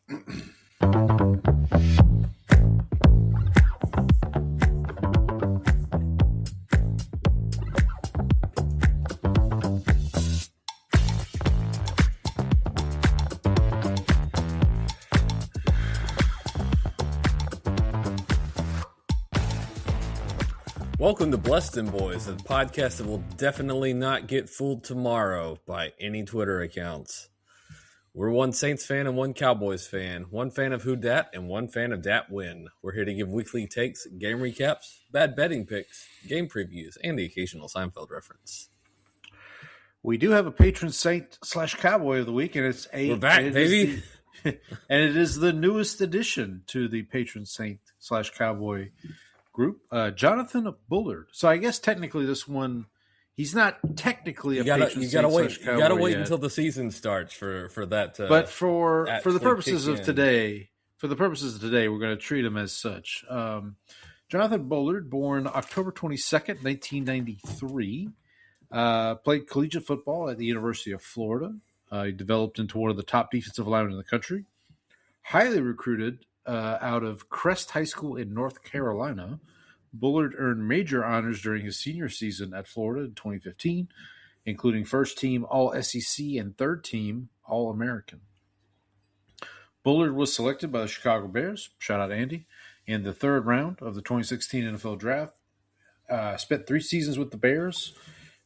Welcome to Dem Boyz, a podcast that will definitely not get fooled tomorrow by any Twitter accounts. We're one Saints fan and one Cowboys fan, one fan of Who Dat and one fan of Dat Win. We're here to give weekly takes, game recaps, bad betting picks, game previews, and the occasional Seinfeld reference. We do have a patron saint / cowboy of the week, and we're back, baby. And it is the newest addition to the patron saint / cowboy group, Jonathan Bullard. So I guess technically this one, he's not technically a patron saint / cowboy. You gotta wait until the season starts for that. But for the purposes of today, we're going to treat him as such. Jonathan Bullard, born October 22nd, 1993, played collegiate football at the University of Florida. He developed into one of the top defensive linemen in the country. Highly recruited out of Crest High School in North Carolina, Bullard earned major honors during his senior season at Florida in 2015, including first team All-SEC and third team All-American. Bullard was selected by the Chicago Bears, shout out Andy, in the third round of the 2016 NFL Draft. Spent 3 seasons with the Bears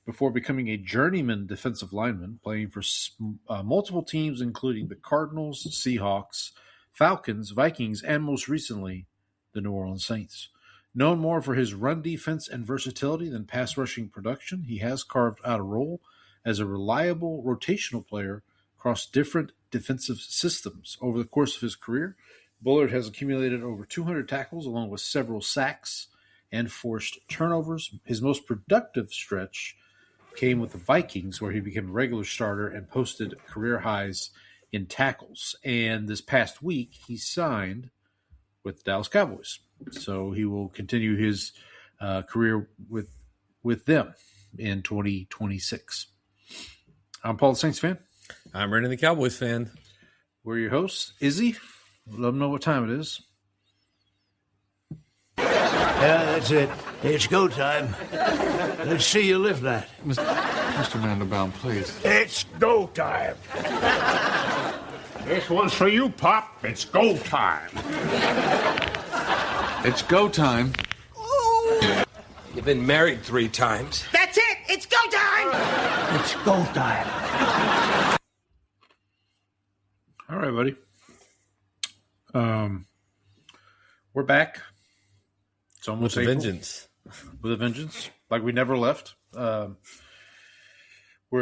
before becoming a journeyman defensive lineman, playing for multiple teams including the Cardinals, Seahawks, Falcons, Vikings, and most recently, the New Orleans Saints. Known more for his run defense and versatility than pass rushing production, he has carved out a role as a reliable rotational player across different defensive systems. Over the course of his career, Bullard has accumulated over 200 tackles along with several sacks and forced turnovers. His most productive stretch came with the Vikings, where he became a regular starter and posted career highs in tackles. And this past week, he signed with the Dallas Cowboys. So he will continue his career with them in 2026. I'm Paul, the Saints fan. I'm Randy, the Cowboys fan. We're your hosts. Izzy, let them know what time it is. Yeah, that's it. It's go time. Let's see you lift that. Mr. Mandelbaum, please. It's go time. This one's for you, Pop. It's go time. It's go time. You've been married 3 times. That's it. It's go time. It's go time. All right, buddy. We're back. It's almost with a April. vengeance. With a vengeance, like we never left. We're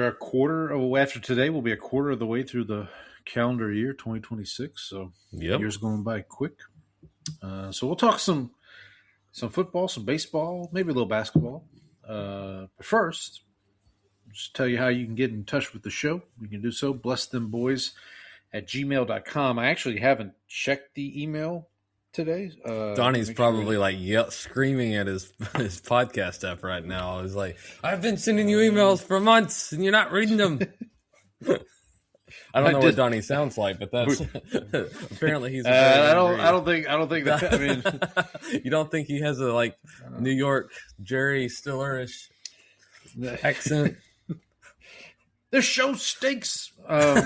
a quarter after today. We'll be a quarter of the way through the calendar year 2026. So year's going by quick. So we'll talk some football, some baseball, maybe a little basketball. But first, just tell you how you can get in touch with the show. You can do so. blessthemboys@gmail.com. I actually haven't checked the email today. Donnie's probably screaming at his podcast app right now. He's like, I've been sending you emails for months and you're not reading them. I don't know what Donnie sounds like, but that's apparently he's. I don't think that. I mean, you don't think he has a New York Jerry Stiller-ish accent? This show stinks. No,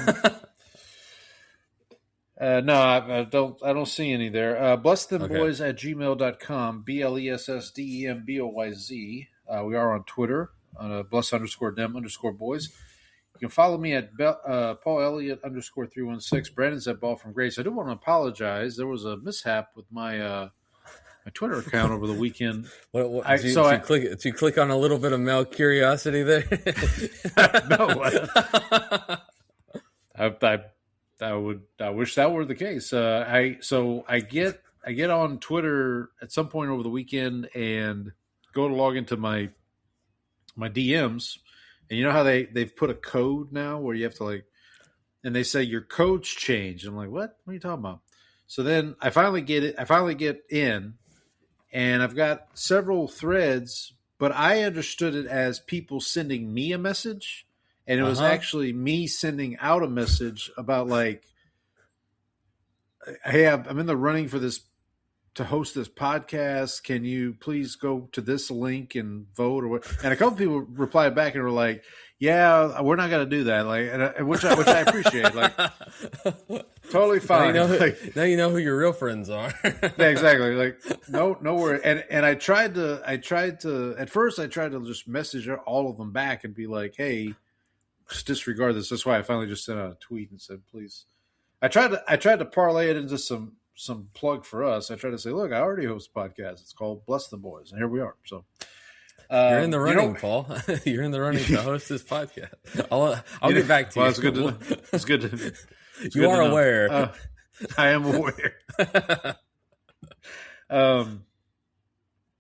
I don't see any there. blessthemboys@gmail.com. BLESSDEMBOYZ. We are on Twitter on bless_dem_boys. You can follow me at Paul Elliott _316. Brandon's at Ball from Grace. I do want to apologize. There was a mishap with my my Twitter account over the weekend. Did you click on a little bit of male curiosity there? No. I wish that were the case. I get on Twitter at some point over the weekend and go to log into my DMs, and you know how they've put a code now where you have to and they say your code's changed. I'm like, what? What are you talking about? So then I finally get it. I finally get in, and I've got several threads, but I understood it as people sending me a message. And it was actually me sending out a message about hey, I'm in the running for this to host this podcast. Can you please go to this link and vote or what? And a couple people replied back and were like, yeah, we're not going to do that. Like, which I appreciate. Like, totally fine. Now you know who your real friends are. Yeah, exactly. Like, no worry. And I tried to, at first I tried to just message all of them back and be like, hey, just disregard this. That's why I finally just sent out a tweet and said, please. I tried to parlay it into some plug for us. I tried to say, look, I already host a podcast. It's called Bless the Boys. And here we are. So you're in the running, Paul. You're in the running to host this podcast. I'll get back to you. It's good to you are aware. I am aware.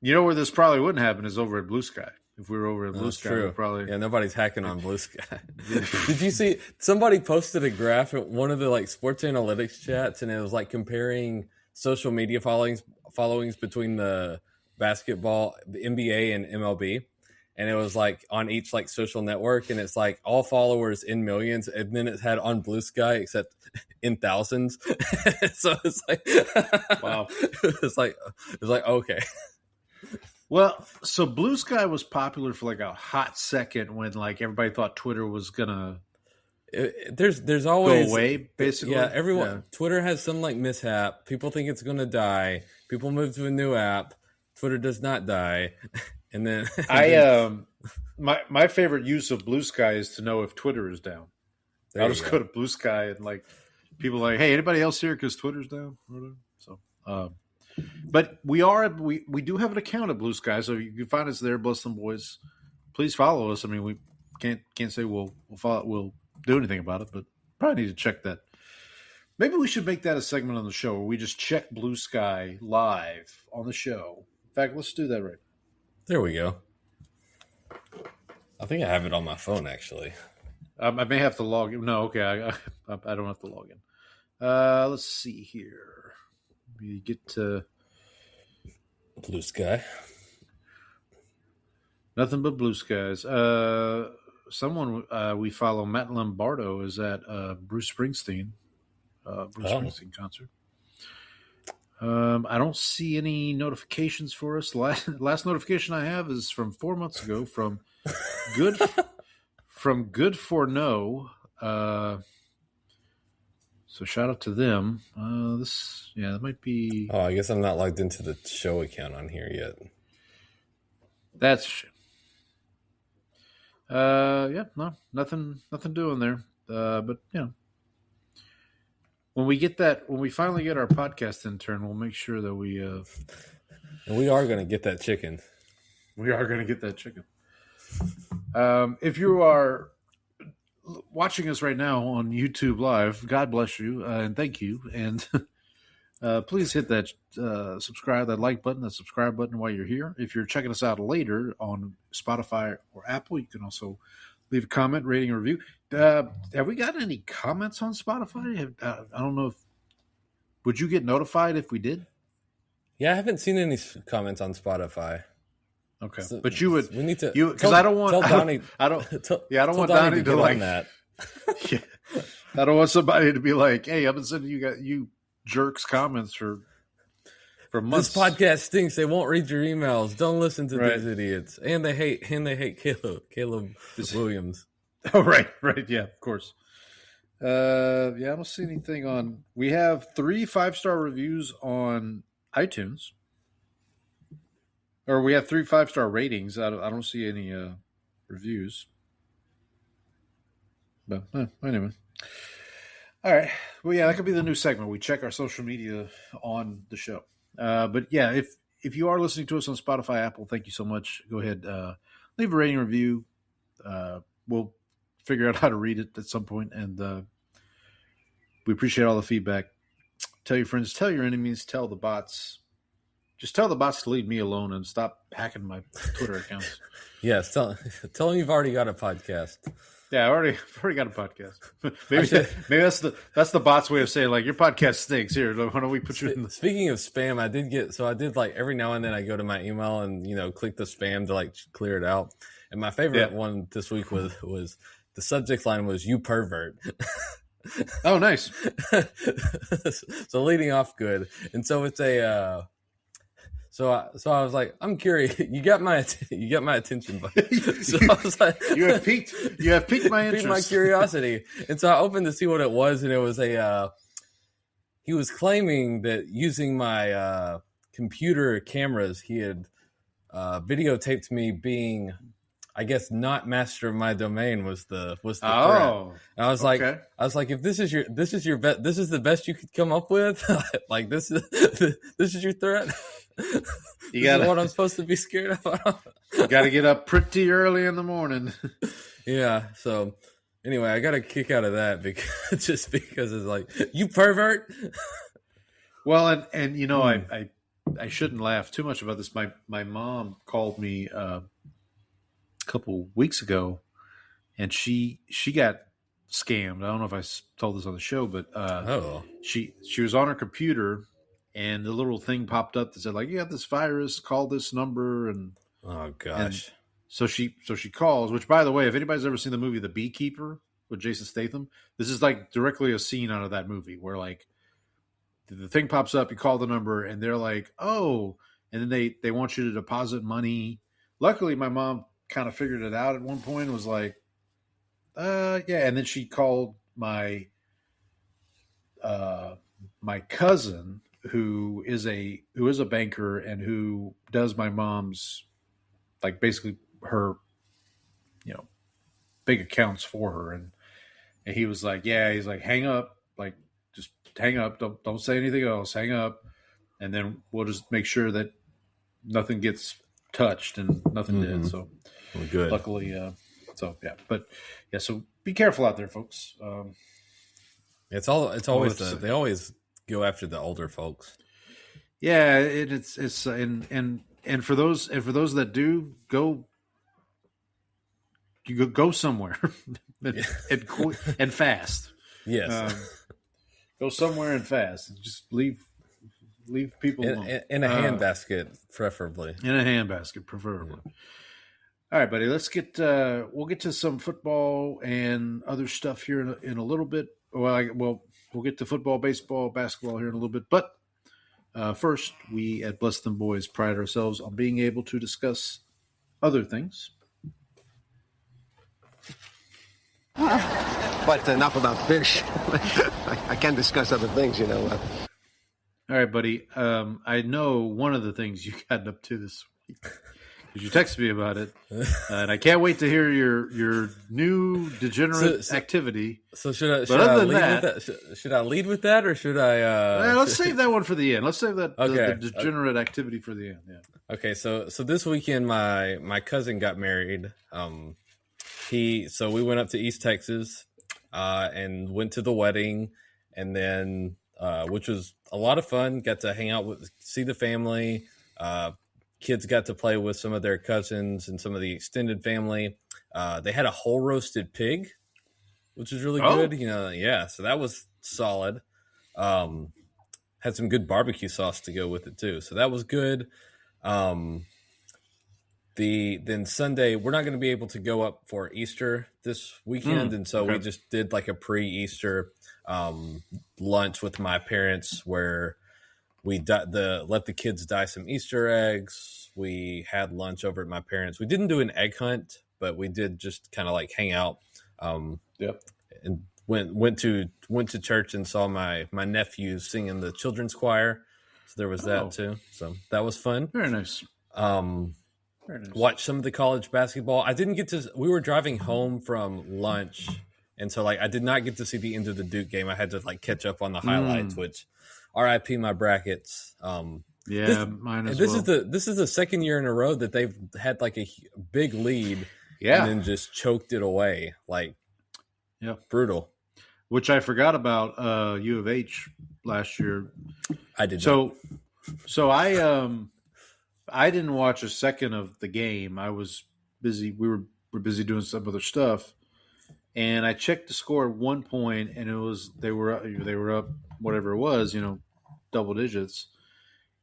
You know where this probably wouldn't happen is over at Blue Sky. If we were over at Blue Sky, true. Probably. Yeah, nobody's hacking on Blue Sky. Did you see somebody posted a graph at one of the like sports analytics chats, and it was like comparing social media followings between the basketball, the NBA, and MLB, and it was like on each like social network, and it's like all followers in millions, and then it had on Blue Sky except in thousands. So it's like, wow, it's like okay. Well, so Blue Sky was popular for like a hot second when like everybody thought Twitter was gonna there's always go away, basically. Yeah, everyone. Yeah. Twitter has some like mishap. People think it's gonna die. People move to a new app. Twitter does not die. And then my favorite use of Blue Sky is to know if Twitter is down. I'll just go to Blue Sky and like people are like, hey, anybody else here because Twitter's down? So but we do have an account at Blue Sky, so you can find us there. Bless them boys. Please follow us. I mean, we can't say we'll do anything about it, but probably need to check that. Maybe we should make that a segment on the show where we just check Blue Sky live on the show. In fact, let's do that right now. There we go. I think I have it on my phone actually. I may have to log in. No, okay, I don't have to log in. Let's see here. We get to Blue Sky. Nothing but blue skies. Someone we follow, Matt Lombardo, is at Bruce Springsteen concert. I don't see any notifications for us. Last notification I have is from 4 months ago from Good for No. So shout out to them. That might be. Oh, I guess I'm not logged into the show account on here yet. That's a shame. No, nothing doing there. But when we finally get our podcast intern, we'll make sure that we. And we are going to get that chicken. We are going to get that chicken. If you are watching us right now on YouTube Live, God bless you and thank you. And please hit that subscribe, that like button, that subscribe button while you're here. If you're checking us out later on Spotify or Apple, you can also leave a comment, rating, or review. Have we got any comments on Spotify? I don't know would you get notified if we did? Yeah, I haven't seen any comments on Spotify. Okay, so, but you would. We need to because I don't want. Tell Donnie. I don't want Donnie to like that. Yeah, I don't want somebody to be like, "Hey, I've been sending you jerks comments for months. This podcast stinks. They won't read your emails. Don't listen to these idiots." And they hate Caleb Williams. Oh, right, yeah, of course. I don't see anything on. We have 3 5-star reviews on iTunes. Or we have 3 5-star ratings. I don't see any reviews. But anyway. All right. Well, yeah, that could be the new segment. We check our social media on the show. But yeah, if you are listening to us on Spotify, Apple, thank you so much. Go ahead, leave a rating review. We'll figure out how to read it at some point, and we appreciate all the feedback. Tell your friends, tell your enemies, tell the bots. Just tell the bots to leave me alone and stop hacking my Twitter accounts. Yes, tell them you've already got a podcast. Yeah, I've already got a podcast. maybe that's the bots' way of saying like your podcast stinks. Here, why don't we put you in the... Speaking of spam, I did like every now and then I go to my email and click the spam to like clear it out. And my favorite one this week was the subject line was "You pervert." Oh, nice. So leading off good, and so it's a. So I was like, I'm curious. You got my attention, buddy. So I was like, you have piqued my interest, piqued my curiosity, and so I opened to see what it was, and it was a. He was claiming that using my computer cameras, he had videotaped me being, I guess, not master of my domain was the threat. And I was like, if this is the best you could come up with, like this is your threat. You got what I'm supposed to be scared of. You got to get up pretty early in the morning. Yeah. So anyway, I got a kick out of that because it's like, you pervert. Well, and you know, I shouldn't laugh too much about this. My mom called me a couple weeks ago, and she got scammed. I don't know if I told this on the show, but she was on her computer, and the little thing popped up that said, like, you got this virus, call this number, and oh gosh. And so she calls, which, by the way, if anybody's ever seen the movie The Beekeeper with Jason Statham, this is like directly a scene out of that movie where, like, the thing pops up, you call the number, and they're like, oh, and then they want you to deposit money. Luckily, my mom kind of figured it out at one point and was like, yeah. And then she called my cousin, who is a banker and who does my mom's, like, basically her, you know, big accounts for her. And he was like, yeah, he's like, hang up, like, just hang up. Don't say anything else. Hang up. And then we'll just make sure that nothing gets touched, and nothing did. So well, good. Luckily. So yeah, but yeah, so be careful out there, folks. It's always they always go after the older folks. Yeah. It's and for those that do go, you go somewhere and fast. Yes. Go somewhere and fast. Just leave people alone. In a handbasket, preferably. In a handbasket, preferably. Yeah. All right, buddy. Let's get. We'll get to some football and other stuff here in a little bit. We'll get to football, baseball, basketball here in a little bit. But first, we at Bless Dem Boyz pride ourselves on being able to discuss other things. But enough about fish. I can discuss other things, you know. All right, buddy. I know one of the things you got up to this week because you texted me about it, and I can't wait to hear your new degenerate activity. So should I lead with that, or should I? Let's save that one for the end. Let's save that the degenerate activity for the end. Yeah. Okay. So this weekend, my cousin got married. So we went up to East Texas and went to the wedding, and then which was a lot of fun. Got to hang out see the family. Kids got to play with some of their cousins and some of the extended family. They had a whole roasted pig, which was really good. You know, yeah. So that was solid. Had some good barbecue sauce to go with it too. So that was good. Then Sunday, we're not going to be able to go up for Easter this weekend, and so we just did like a pre-Easter lunch with my parents where we let the kids dye some Easter eggs. We had lunch over at my parents'. We didn't do an egg hunt, but we did just kind of like hang out. And went to church and saw my nephews sing in the children's choir. So there was that too. So that was fun. Very nice. Watch some of the college basketball. I didn't get to. We were driving home from lunch, and so like I did not get to see the end of the Duke game. I had to like catch up on the highlights. Which, RIP my brackets. Mine as this well. This is the second year in a row that they've had like a big lead, and then just choked it away. Like, brutal. Which I forgot about U of H last year. I did. So I didn't watch a second of the game. I was busy. We were busy doing some other stuff, and I checked the score at one point, and it was they were up whatever it was, double digits.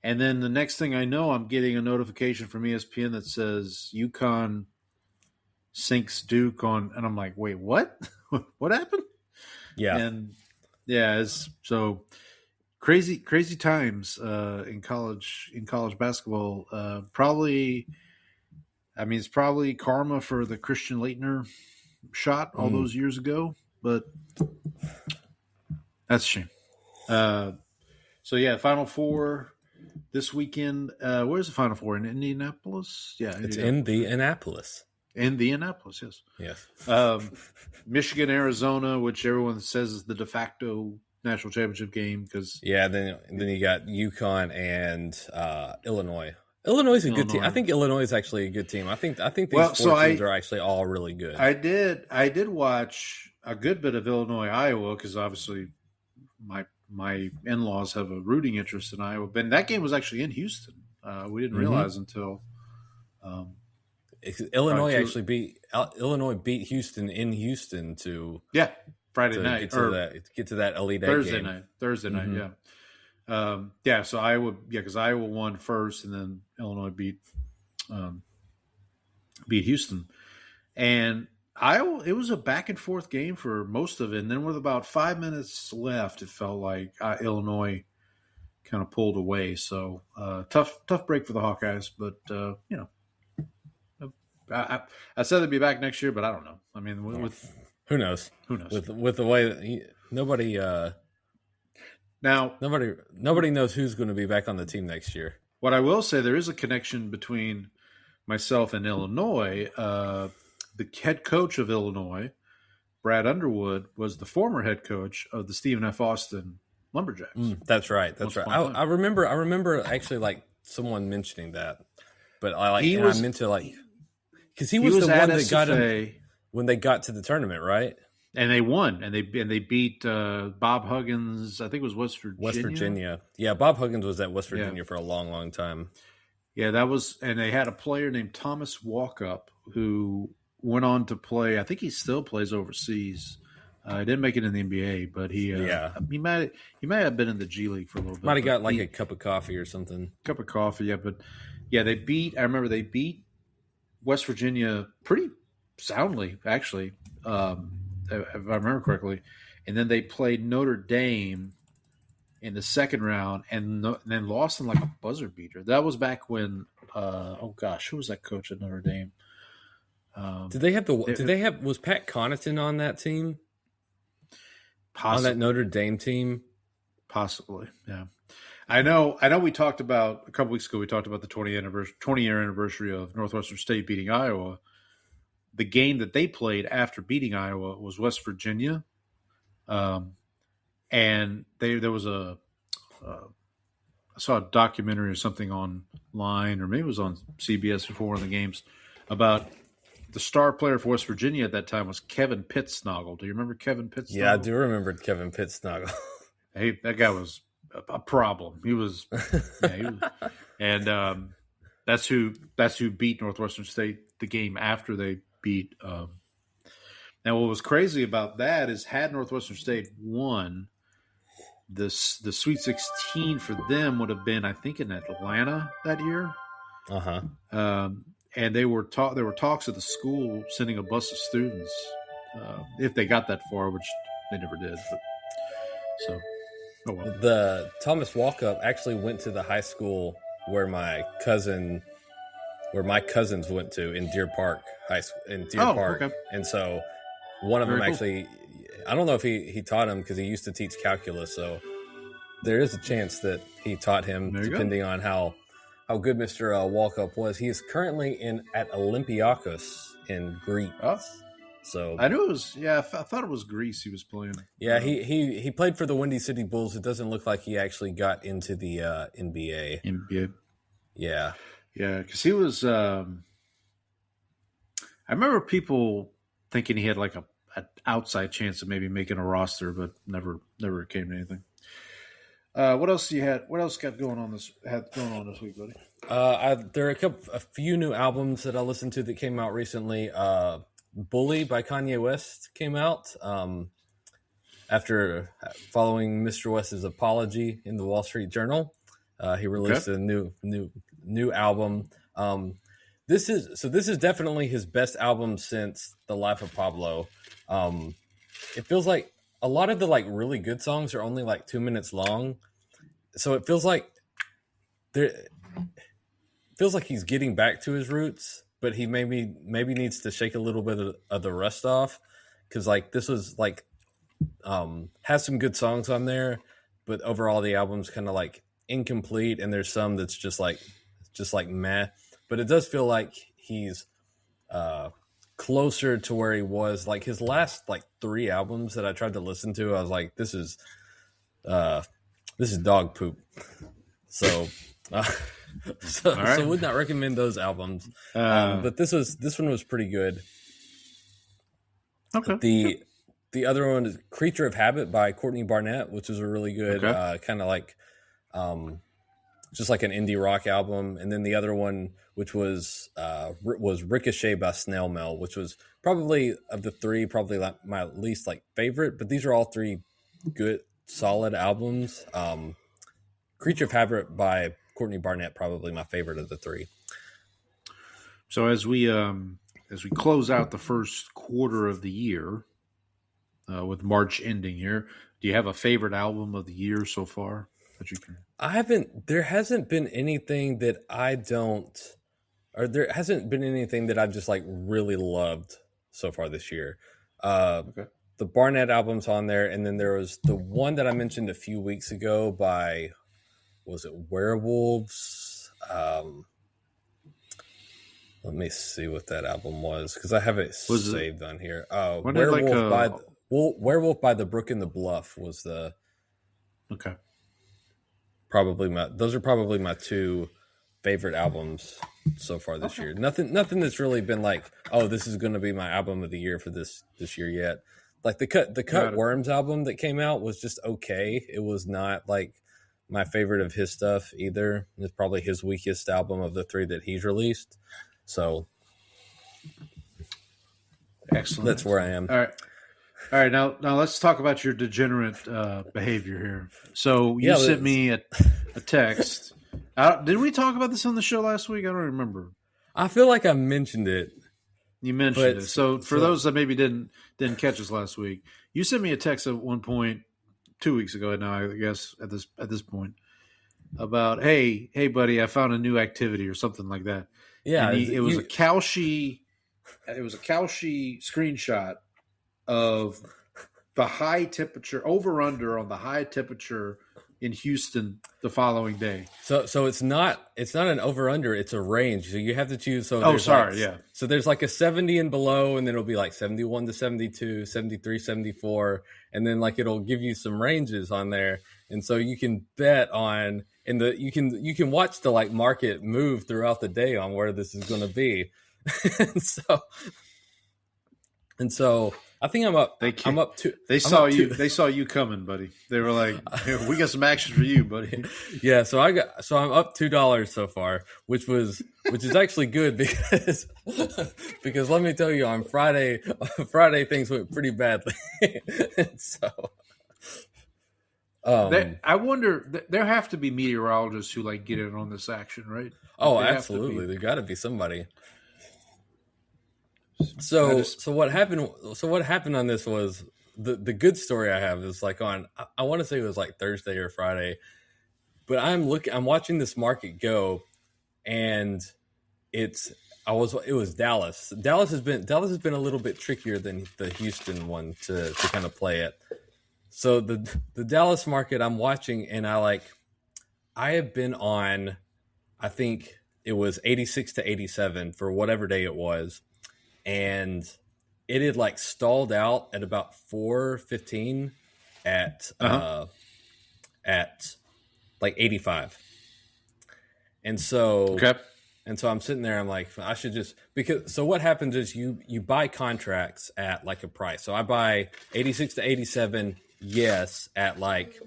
And then the next thing I know, I'm getting a notification from ESPN that says UConn sinks Duke on, and I'm like, wait, what? What happened? Yeah. And so crazy times in college basketball. Probably, I mean, it's probably karma for the Christian Laettner shot all those years ago, but that's a shame. So yeah, Final Four this weekend. Where's the Final Four? In Indianapolis? Yeah, It's Indianapolis. Indianapolis, yes. Yes. Michigan, Arizona, which everyone says is the de facto national championship game because then you got UConn and Illinois. Illinois is a good team. I think Illinois is actually a good team. I think these four teams are actually all really good. I did watch a good bit of Illinois, Iowa, because obviously my in-laws have a rooting interest in Iowa. But that game was actually in Houston. We didn't realize until Illinois beat Houston in Houston to Friday night get to that Elite Eight Thursday game. night. Thursday night, yeah. So Iowa, because Iowa won first, and then Illinois beat Houston, and Iowa. It was a back and forth game for most of it, and then with about 5 minutes left, it felt like Illinois kind of pulled away. So tough break for the Hawkeyes, but I said they'd be back next year, but I don't know. I mean, with who knows? With the way that nobody knows who's going to be back on the team next year. What I will say, there is a connection between myself and Illinois. The head coach of Illinois, Brad Underwood, was the former head coach of the Stephen F. Austin Lumberjacks. That's right. I remember actually like someone mentioning that, but I meant to because he was the one that got him when they got to the tournament, right? And they won, and they beat Bob Huggins. I think it was West Virginia. Yeah, Bob Huggins was at West Virginia for a long, long time. Yeah, that was, and they had a player named Thomas Walkup who went on to play. I think he still plays overseas. He didn't make it in the NBA, but he might have been in the G League for a little bit. Might have got a cup of coffee or something. Cup of coffee, yeah. But yeah, I remember they beat West Virginia pretty soundly, actually, if I remember correctly. And then they played Notre Dame in the second round, and then lost in like a buzzer beater. That was back when, who was that coach at Notre Dame? Was Pat Connaughton on that team? Possibly. On that Notre Dame team? Possibly, yeah. I know we talked about, a couple weeks ago, we talked about the 20-year anniversary of Northwestern State beating Iowa. The game that they played after beating Iowa was West Virginia. And there was I saw a documentary or something online, or maybe it was on CBS before one of the games, about the star player for West Virginia at that time was Kevin Pittsnoggle. Do you remember Kevin Pittsnoggle? Yeah, I do remember Kevin Pittsnoggle. Hey, that guy was a problem. He was, and that's who beat Northwestern State the game after they beat. Now, what was crazy about that is, had Northwestern State won, the Sweet 16 for them would have been, I think, in Atlanta that year. And there were talks at the school sending a bus of students if they got that far, which they never did. But so, oh well. The Thomas Walkup actually went to the high school where my cousins went to in Deer Park High School Park, okay. And so one of them actually, I don't know if he taught him, because he used to teach calculus, so there is a chance that he taught him, depending on how good Mr. Walkup was. He is currently at Olympiakos in Greece. Oh. So I knew it was. Yeah, I thought it was Greece he was playing. Yeah, he played for the Windy City Bulls. It doesn't look like he actually got into the NBA. NBA. Yeah, because he was. I remember people thinking he had like an outside chance of maybe making a roster, but never came to anything. What else you had? What else got going on this week, buddy? There are a few new albums that I listened to that came out recently. Bully by Kanye West came out after following Mr. West's apology in the Wall Street Journal. He released a new album. This is definitely his best album since The Life of Pablo. It feels like a lot of the like really good songs are only like 2 minutes long, so it feels like he's getting back to his roots, but he maybe needs to shake a little bit of the rust off, because like this was like has some good songs on there, but overall the album's kind of like incomplete, and there's some that's just like meh. But it does feel like he's closer to where he was like his last like 3 albums that I tried to listen to. I was like, this is dog poop. So so would not recommend those albums. But this one was pretty good. Okay. The other one is Creature of Habit by Courtney Barnett, which is a really good kind of like just like an indie rock album. And then the other one, which was Ricochet by Snail Mail, which was probably of the 3, probably like my least like favorite. But these are all 3 good, solid albums. Creature of Habit by Courtney Barnett, probably my favorite of the 3. So as we close out the first quarter of the year, with March ending here, do you have a favorite album of the year so far that you can? There hasn't been anything that there hasn't been anything that I've just like really loved so far this year. The Barnett album's on there, and then there was the one that I mentioned a few weeks ago by, was it Werewolves? Let me see what that album was, because I have it saved on here. Werewolf by the Brook and the Bluff was the those are probably my 2 favorite albums so far this year. Nothing that's really been like, oh, this is going to be my album of the year for this year yet. Like the Cut Worms album that came out was just okay. It was not like my favorite of his stuff either. It's probably his weakest album of the 3 that he's released. So excellent. That's where I am. All right. Now let's talk about your degenerate behavior here. So you sent me a text. Did we talk about this on the show last week? I don't remember. I feel like I mentioned it. You mentioned it. So for those that maybe didn't catch us last week, you sent me a text at one point 2 weeks ago. Now I guess at this point about hey buddy, I found a new activity or something like that. Yeah, it was a Kalshi screenshot of the high temperature over/under on the high temperature in Houston the following day. So it's not an over/under, it's a range. So you have to choose. So So there's like a 70 and below, and then it'll be like 71 to 72, 73, 74, and then like it'll give you some ranges on there, and so you can bet on you can watch the like market move throughout the day on where this is going to be. and so I think I'm up. They saw you coming, buddy. They were like, "We got some action for you, buddy." Yeah, so I'm up $2 so far, which is actually good because let me tell you, on Friday things went pretty badly. So I wonder. There have to be meteorologists who like get in on this action, right? Oh, absolutely. There got to be somebody. So what happened on this was the good story I have is like on, I want to say it was like Thursday or Friday, but I'm watching this market go, and it was Dallas. Dallas has been a little bit trickier than the Houston one to kind of play it. So the Dallas market I'm watching, and I have been on, I think it was 86 to 87 for whatever day it was. And it had like stalled out at about 4:15 at like 85. And so I'm sitting there, I'm like, I should just, so what happens is you buy contracts at like a price. So I buy 86 to 87, yes, at like,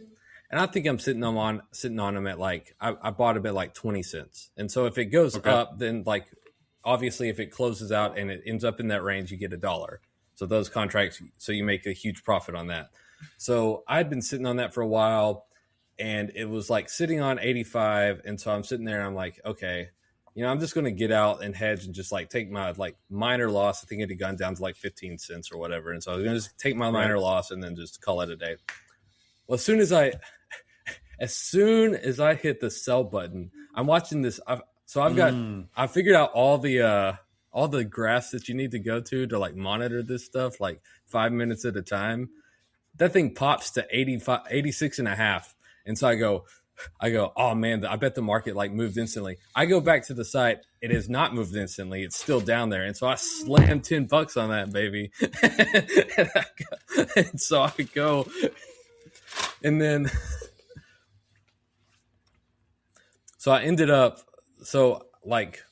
and I think I'm sitting on them at like, I bought them at like 20 cents. And so if it goes up, then like, obviously if it closes out and it ends up in that range, you get $1. So those contracts, so you make a huge profit on that. So I'd been sitting on that for a while, and it was like sitting on 85. And so I'm sitting there and I'm like, okay, I'm just going to get out and hedge and just like take my like minor loss. I think it had gone down to like 15 cents or whatever. And so I was going to just take my minor loss and then just call it a day. Well, as soon as I hit the sell button, I'm watching this. I figured out all the graphs that you need to go to like monitor this stuff, like 5 minutes at a time. That thing pops to 86.5. And so I go, oh man, I bet the market like moved instantly. I go back to the site. It has not moved instantly. It's still down there. And so I slammed $10 on that baby. and so I go, and then, so I ended up, like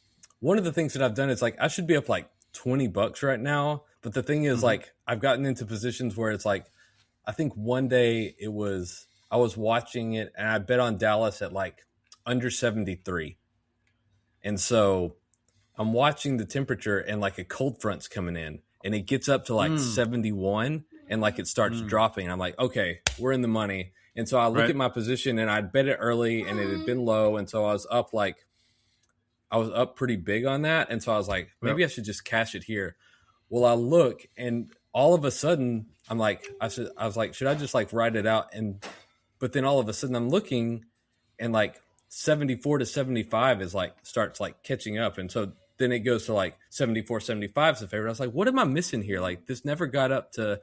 one of the things that I've done is like, I should be up like $20 right now. But the thing is like, I've gotten into positions where it's like, I think one day I was watching it and I bet on Dallas at like under 73. And so I'm watching the temperature and like a cold front's coming in and it gets up to like 71 and like it starts dropping. I'm like, okay, we're in the money. And so I look at my position and I'd bet it early and it had been low. And so I was up pretty big on that. And so I was like, maybe I should just cash it here. Well, I look and all of a sudden I'm like, should I just like write it out? But then all of a sudden I'm looking and like 74 to 75 is like, starts like catching up. And so then it goes to like 74, 75 is the favorite. I was like, what am I missing here? Like this never got up to,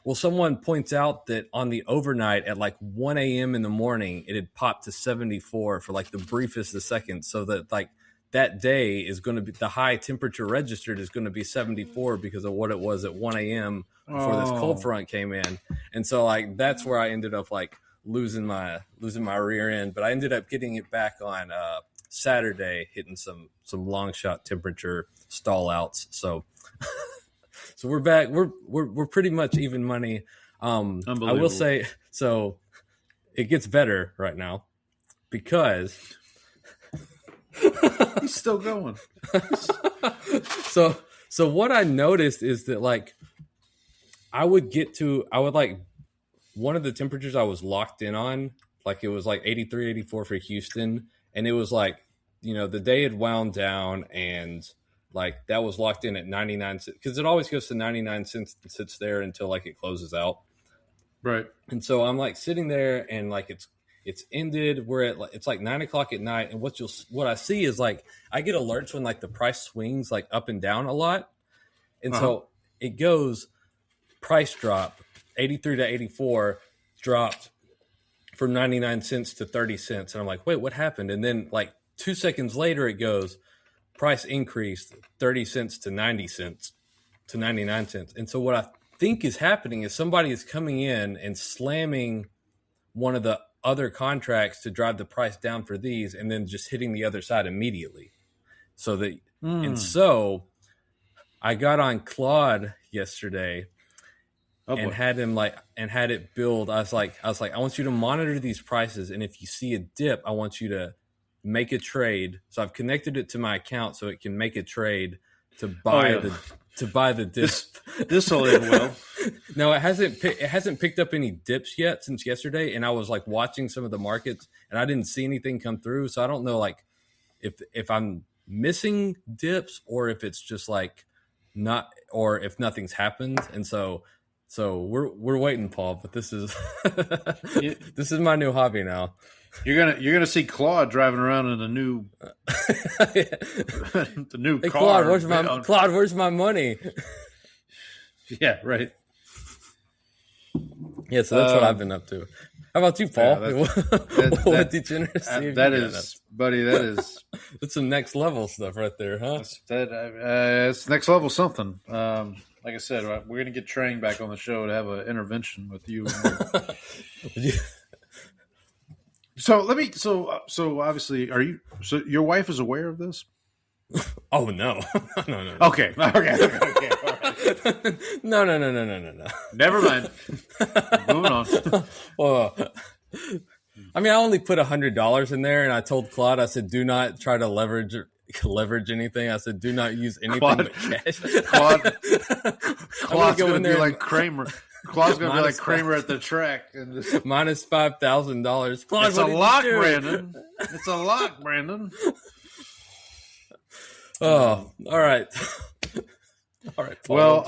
well, someone points out that on the overnight at like 1 a.m. in the morning, it had popped to 74 for like the briefest of seconds. So that like that day is going to be, the high temperature registered is going to be 74 because of what it was at 1 a.m. before this cold front came in. And so like, that's where I ended up like, losing my rear end, but I ended up getting it back on Saturday, hitting some long shot temperature stall outs. So so we're back. We're pretty much even money. I will say, so it gets better right now because he's still going. So what I noticed is that like I would like one of the temperatures I was locked in on, like it was like 83, 84 for Houston. And it was like, the day had wound down and like that was locked in at 99 cents because it always goes to 99 cents and sits there until like it closes out. Right. And so I'm like sitting there and like it's ended. It's like 9 o'clock at night. And what I see is like, I get alerts when like the price swings like up and down a lot. And so it goes price drop. 83 to 84 dropped from 99 cents to 30 cents. And I'm like, wait, what happened? And then like 2 seconds later, it goes price increased 30 cents to 90 cents to 99 cents. And so what I think is happening is somebody is coming in and slamming one of the other contracts to drive the price down for these and then just hitting the other side immediately. So that, and so I got on Claude yesterday and had it build. I was like, I want you to monitor these prices. And if you see a dip, I want you to make a trade. So I've connected it to my account so it can make a trade to buy the dip. This will end well. No, it hasn't picked up any dips yet since yesterday. And I was like watching some of the markets and I didn't see anything come through. So I don't know like if I'm missing dips or if it's just like not, or if nothing's happened. And so we're waiting, Paul, but this is this is my new hobby now. You're gonna see Claude driving around in a new the new hey, car. Claude, where's my money? Yeah, right. Yeah, so that's what I've been up to. How about you, Paul? What degeneracy? That is, buddy. That is. That's some next level stuff right there, huh? It's next level something. Like I said, we're going to get Trang back on the show to have an intervention with you. So obviously, so your wife is aware of this? Oh, no. No. Okay. All right. No. Never mind. Moving on. Well, I mean, I only put $100 in there, and I told Claude, I said, do not try to leverage anything. I said, do not use anything but cash. Claude's going to be like Kramer. Claude's going to be like Kramer at the track. And just, minus $5,000. It's a lock, Brandon. It's a lock, Brandon. Oh, all right. All right. Paul. Well,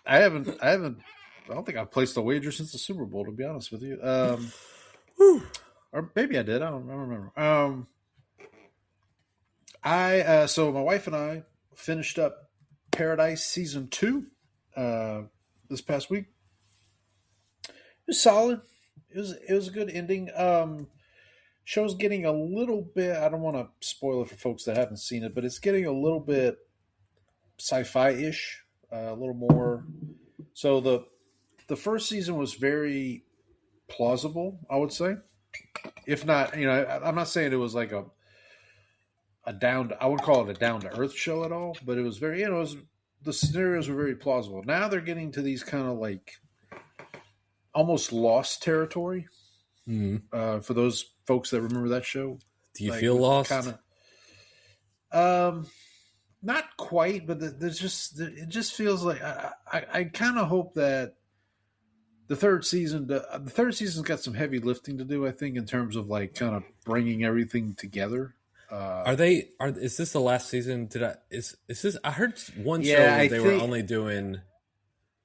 I don't think I've placed a wager since the Super Bowl, to be honest with you. Or maybe I did. I don't remember. So my wife and I finished up Paradise season 2 this past week. It was solid. It was a good ending. Show's getting a little bit. I don't want to spoil it for folks that haven't seen it, but it's getting a little bit sci-fi-ish, a little more. So the first season was very plausible, I would say. If not, I'm not saying it was like a I would call it a down to earth show at all, but it was very, the scenarios were very plausible. Now they're getting to these kind of like almost Lost territory. For those folks that remember that show. Do you feel lost? Kind of, not quite, but it just feels like I kind of hope that the third season's got some heavy lifting to do, I think, in terms of like kind of bringing everything together. Is this the last season? Is this? I heard one show that they were only doing.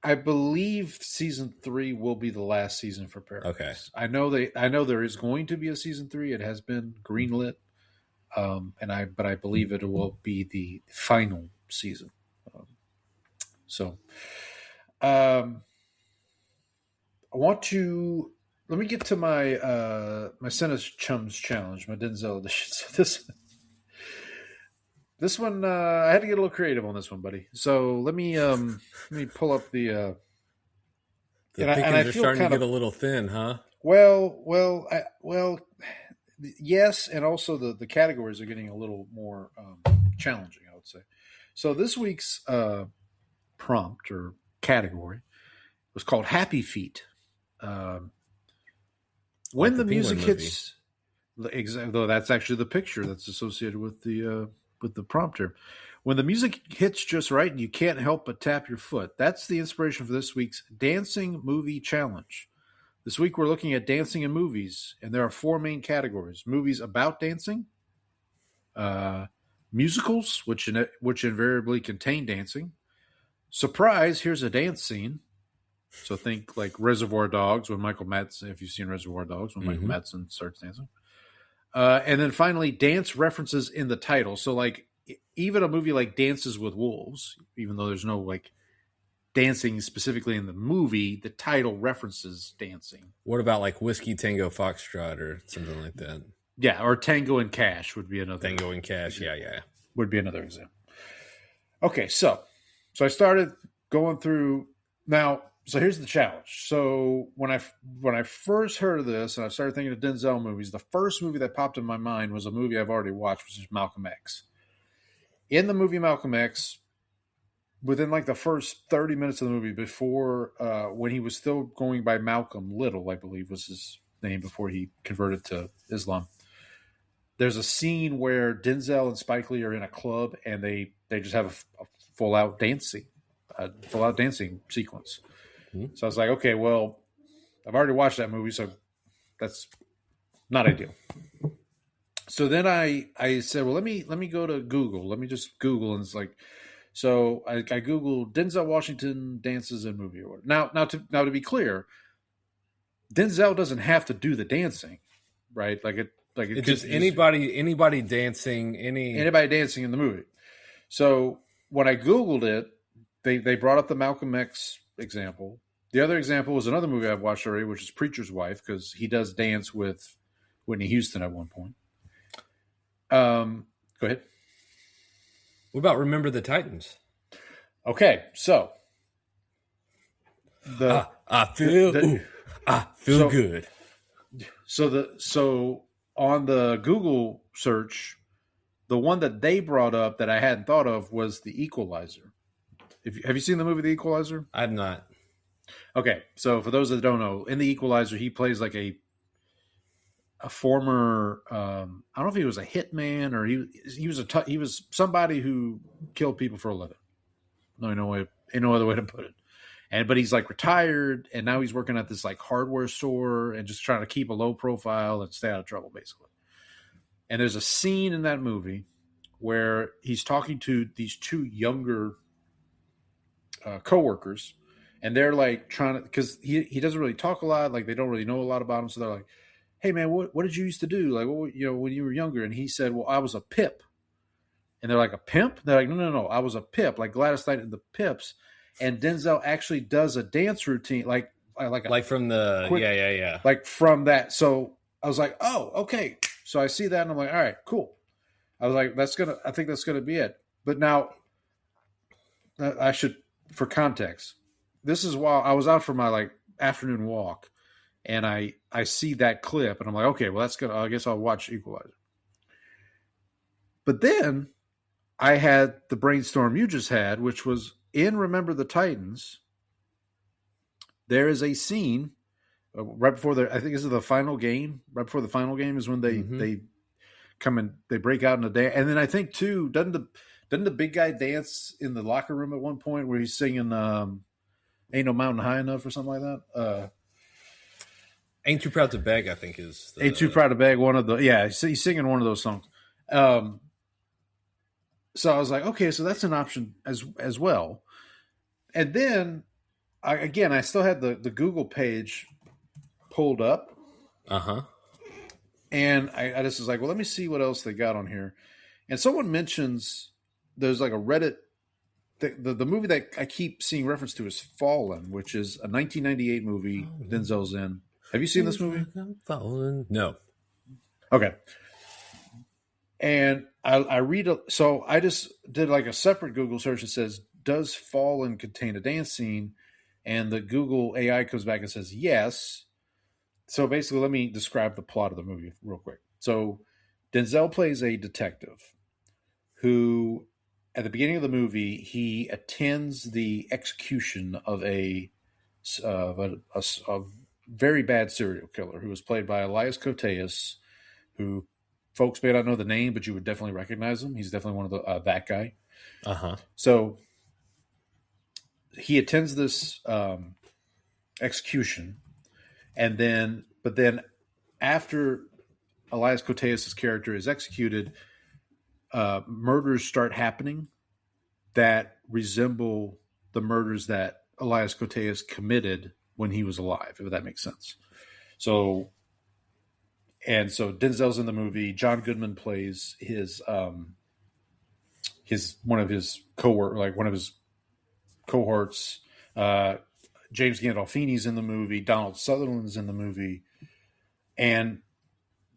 I believe season 3 will be the last season for Paradise. Okay. I know there is going to be a season 3. It has been greenlit. But I believe it will be the final season. I want to let me get to my my Senate Chums challenge, my Denzel edition. So this one I had to get a little creative on this one, buddy. So let me pull up the pickings are starting to get a little thin, huh? Well, yes, and also the categories are getting a little more challenging, I would say. So this week's prompt or category was called Happy Feet. When the music hits, though that's actually the picture that's associated with the prompter. When the music hits just right and you can't help but tap your foot, that's the inspiration for this week's Dancing Movie Challenge. This week we're looking at dancing in movies, and there are 4 main categories: movies about dancing, musicals, which invariably contain dancing. Surprise! Here's a dance scene. So think like Reservoir Dogs when Michael Madsen. If you've seen Reservoir Dogs, when Michael Madsen starts dancing, and then finally dance references in the title. So like even a movie like Dances with Wolves, even though there's no like dancing specifically in the movie, the title references dancing. What about like Whiskey Tango Foxtrot or something like that? Yeah, or Tango and Cash would be another. Tango and Cash, yeah. Would be another example. Okay, so I started going through now. So here's the challenge. So when I first heard of this and I started thinking of Denzel movies, the first movie that popped in my mind was a movie I've already watched, which is Malcolm X. In the movie Malcolm X, within like the first 30 minutes of the movie, before when he was still going by Malcolm Little, I believe was his name before he converted to Islam, there's a scene where Denzel and Spike Lee are in a club and they just have a full out dancing sequence. So I was like, okay, well, I've already watched that movie, so that's not ideal. So then I said, well, let me go to Google. Let me just Google, and it's like, so I Googled Denzel Washington dances in movie order. Now to be clear, Denzel doesn't have to do the dancing, right? It's just anybody dancing, anybody dancing in the movie. So when I Googled it, they brought up the Malcolm X example. The other example was another movie I've watched already, which is Preacher's Wife, because he does dance with Whitney Houston at one point. Go ahead. What about Remember the Titans? Okay, so I feel good. So on the Google search, the one that they brought up that I hadn't thought of was The Equalizer. Have you seen the movie The Equalizer? I have not. Okay, so for those that don't know, in The Equalizer, he plays like a former. I don't know if he was a hitman or he was somebody who killed people for a living. No other way to put it. But he's like retired, and now he's working at this like hardware store and just trying to keep a low profile and stay out of trouble, basically. And there's a scene in that movie where he's talking to these two younger coworkers, and they're like trying to, because he doesn't really talk a lot, like they don't really know a lot about him, so they're like, "Hey man, what did you used to do? Like, what, when you were younger?" And he said, "Well, I was a pip." And they're like, "A pimp?" They're like, no, I was a pip, like Gladys Knight and the Pips. And Denzel actually does a dance routine, like from the quick, yeah, like from that. So I was like, "Oh, okay." So I see that, and I'm like, "All right, cool." I was like, I think that's gonna be it. But now, I should, for context, this is while I was out for my like afternoon walk, and I see that clip, and I'm like, "Okay, well that's good. I guess I'll watch Equalizer." But then I had the brainstorm you just had, which was in Remember the Titans. There is a scene right before I think this is the final game. Right before the final game is when they come and they break out in a dance. And then I think too, doesn't the big guy dance in the locker room at one point where he's singing "Ain't No Mountain High Enough" or something like that? "Ain't Too Proud to Beg," I think is "Ain't Too Proud to Beg." One of the he's singing one of those songs. So I was like, okay, so that's an option as well. And then I still had the Google page pulled up. And I just was like, well, let me see what else they got on here. And someone mentions there's like a Reddit. The movie that I keep seeing reference to is Foolin, which is a 1998 movie. Denzel's in. Have you seen this movie? No. Okay. And I read, so I just did like a separate Google search that says, "Does Foolin contain a dance scene?" And the Google AI comes back and says, yes. So basically, let me describe the plot of the movie real quick. So Denzel plays a detective who, at the beginning of the movie, he attends the execution of a very bad serial killer who was played by Elias Koteas, who folks may not know the name, but you would definitely recognize him. He's definitely one of the that guy. So he attends this execution, and then after Elias Koteas' character is executed, murders start happening that resemble the murders that Elias Koteas committed when he was alive, if that makes sense. So Denzel's in the movie. John Goodman plays his one of his cohorts. James Gandolfini's in the movie. Donald Sutherland's in the movie. And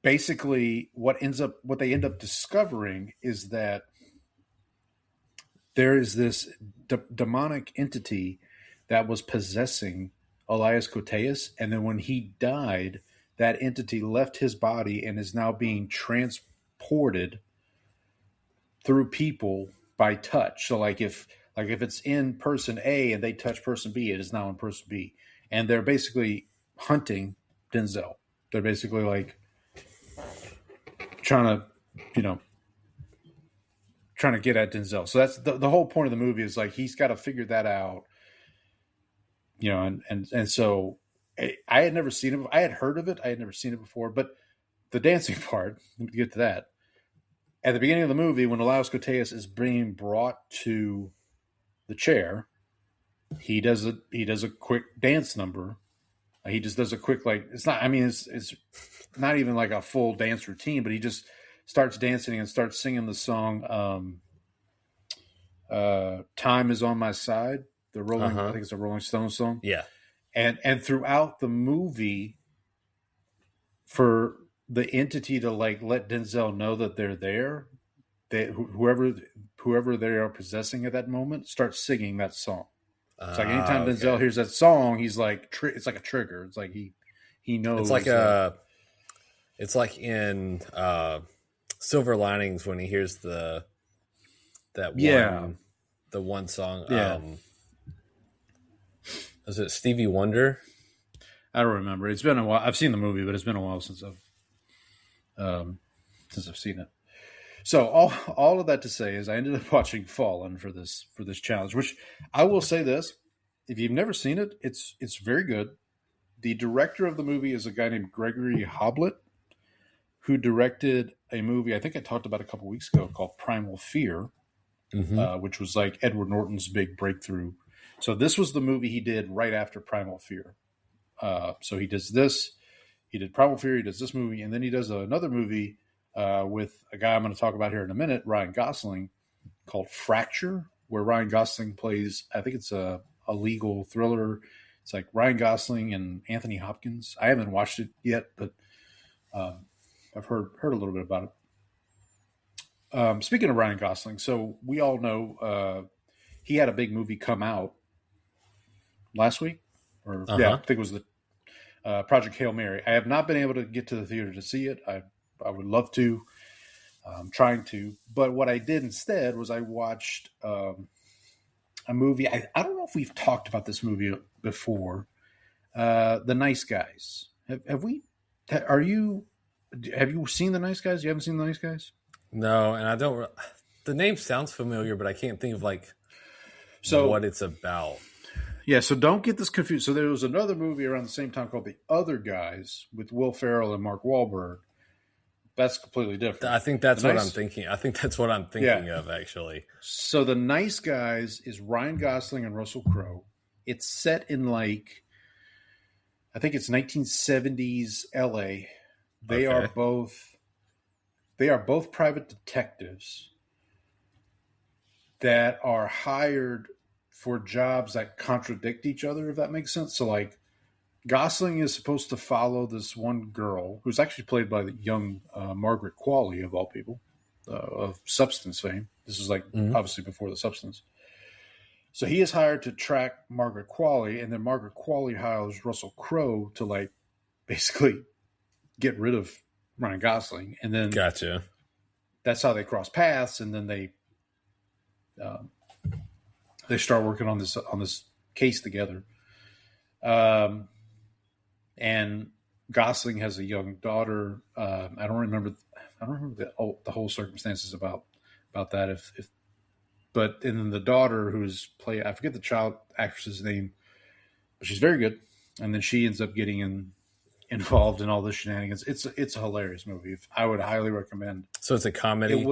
basically what they end up discovering is that there is this demonic entity that was possessing Elias Koteas, and then when he died, that entity left his body and is now being transported through people by touch. So like if it's in person A and they touch person B, it is now in person B. And they're basically hunting Denzel. They're basically like trying to get at Denzel. So that's the whole point of the movie is like he's got to figure that out. And so I had never seen it. I had heard of it. I had never seen it before. But the dancing part, let me get to that. At the beginning of the movie, when Elias Koteas is being brought to the chair, he does a quick dance number. He just does a quick, it's not even like a full dance routine, but he just starts dancing and starts singing the song "Time Is on My Side." The Rolling, I think it's a Rolling Stones song. Yeah. And throughout the movie, for the entity to let Denzel know that they're there, that whoever they are possessing at that moment starts singing that song. It's like anytime Denzel hears that song, he's like, it's like a trigger. It's like he knows. It's like in Silver Linings when he hears the one song. Yeah. Is it Stevie Wonder? I don't remember. It's been a while. I've seen the movie, but it's been a while since I've seen it. So all of that to say is I ended up watching Foolin for this challenge, which I will say this: if you've never seen it, it's very good. The director of the movie is a guy named Gregory Hoblit, who directed a movie I think I talked about a couple weeks ago called Primal Fear, which was like Edward Norton's big breakthrough. So this was the movie he did right after Primal Fear. So he does this. He did Primal Fear. He does this movie, and then he does another movie with a guy I'm going to talk about here in a minute, Ryan Gosling, called Fracture, where Ryan Gosling plays. I think it's a legal thriller. It's like Ryan Gosling and Anthony Hopkins. I haven't watched it yet, but I've heard a little bit about it. Speaking of Ryan Gosling, so we all know he had a big movie come out last week, or yeah, I think it was the Project Hail Mary. I have not been able to get to the theater to see it. I would love to. I'm trying to, but what I did instead was I watched a movie. I don't know if we've talked about this movie before. The Nice Guys. Have you seen The Nice Guys? You haven't seen The Nice Guys? No, and I don't. The name sounds familiar, but I can't think of what it's about. Yeah, so don't get this confused. So there was another movie around the same time called The Other Guys with Will Ferrell and Mark Wahlberg. That's completely different. I think that's what I'm thinking. I think that's what I'm thinking of, actually. So The Nice Guys is Ryan Gosling and Russell Crowe. It's set in I think it's 1970s LA. They are both private detectives that are hired for jobs that contradict each other, if that makes sense. So Gosling is supposed to follow this one girl who's actually played by the young Margaret Qualley, of all people, of Substance fame. This is obviously before the Substance. So he is hired to track Margaret Qualley, and then Margaret Qualley hires Russell Crowe to basically get rid of Ryan Gosling. And then gotcha. That's how they cross paths, and then they start working on this case together. And Gosling has a young daughter. I don't remember the whole circumstances about that. But then the daughter, who's I forget the child actress's name, but she's very good. And then she ends up getting involved in all this shenanigans. It's a hilarious movie. I would highly recommend. So it's a comedy.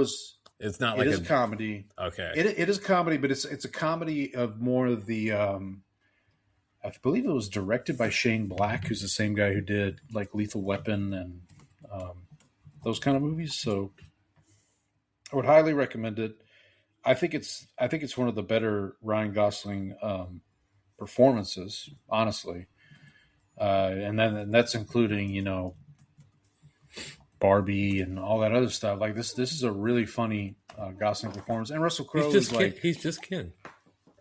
It's not like a comedy. Okay. It is a comedy, but it's a comedy of more of the. I believe it was directed by Shane Black, who's the same guy who did Lethal Weapon and those kind of movies. So I would highly recommend it. I think it's one of the better Ryan Gosling performances, honestly. And that's including, Barbie and all that other stuff. This is a really funny Gosling performance. And Russell Crowe he's just Ken.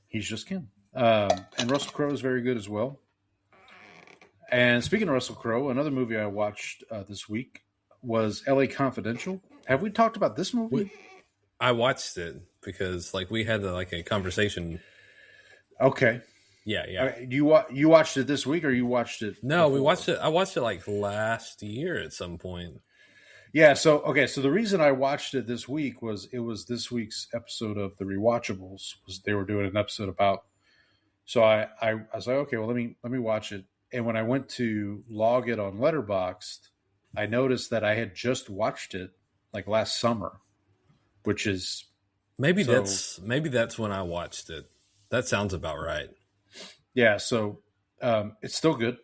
He's just Ken. And Russell Crowe is very good as well. And speaking of Russell Crowe, another movie I watched this week was L.A. Confidential. Have we talked about this movie? I watched it because we had a conversation. Okay. Yeah. You watched it this week, or you watched it? No, we watched it. I watched it last year at some point. Yeah. So the reason I watched it this week was it was this week's episode of The Rewatchables. They were doing an episode about. So I was like, okay, well let me watch it. And when I went to log it on Letterboxd, I noticed that I had just watched it last summer, which is maybe that's when I watched it. That sounds about right. Yeah, so it's still good.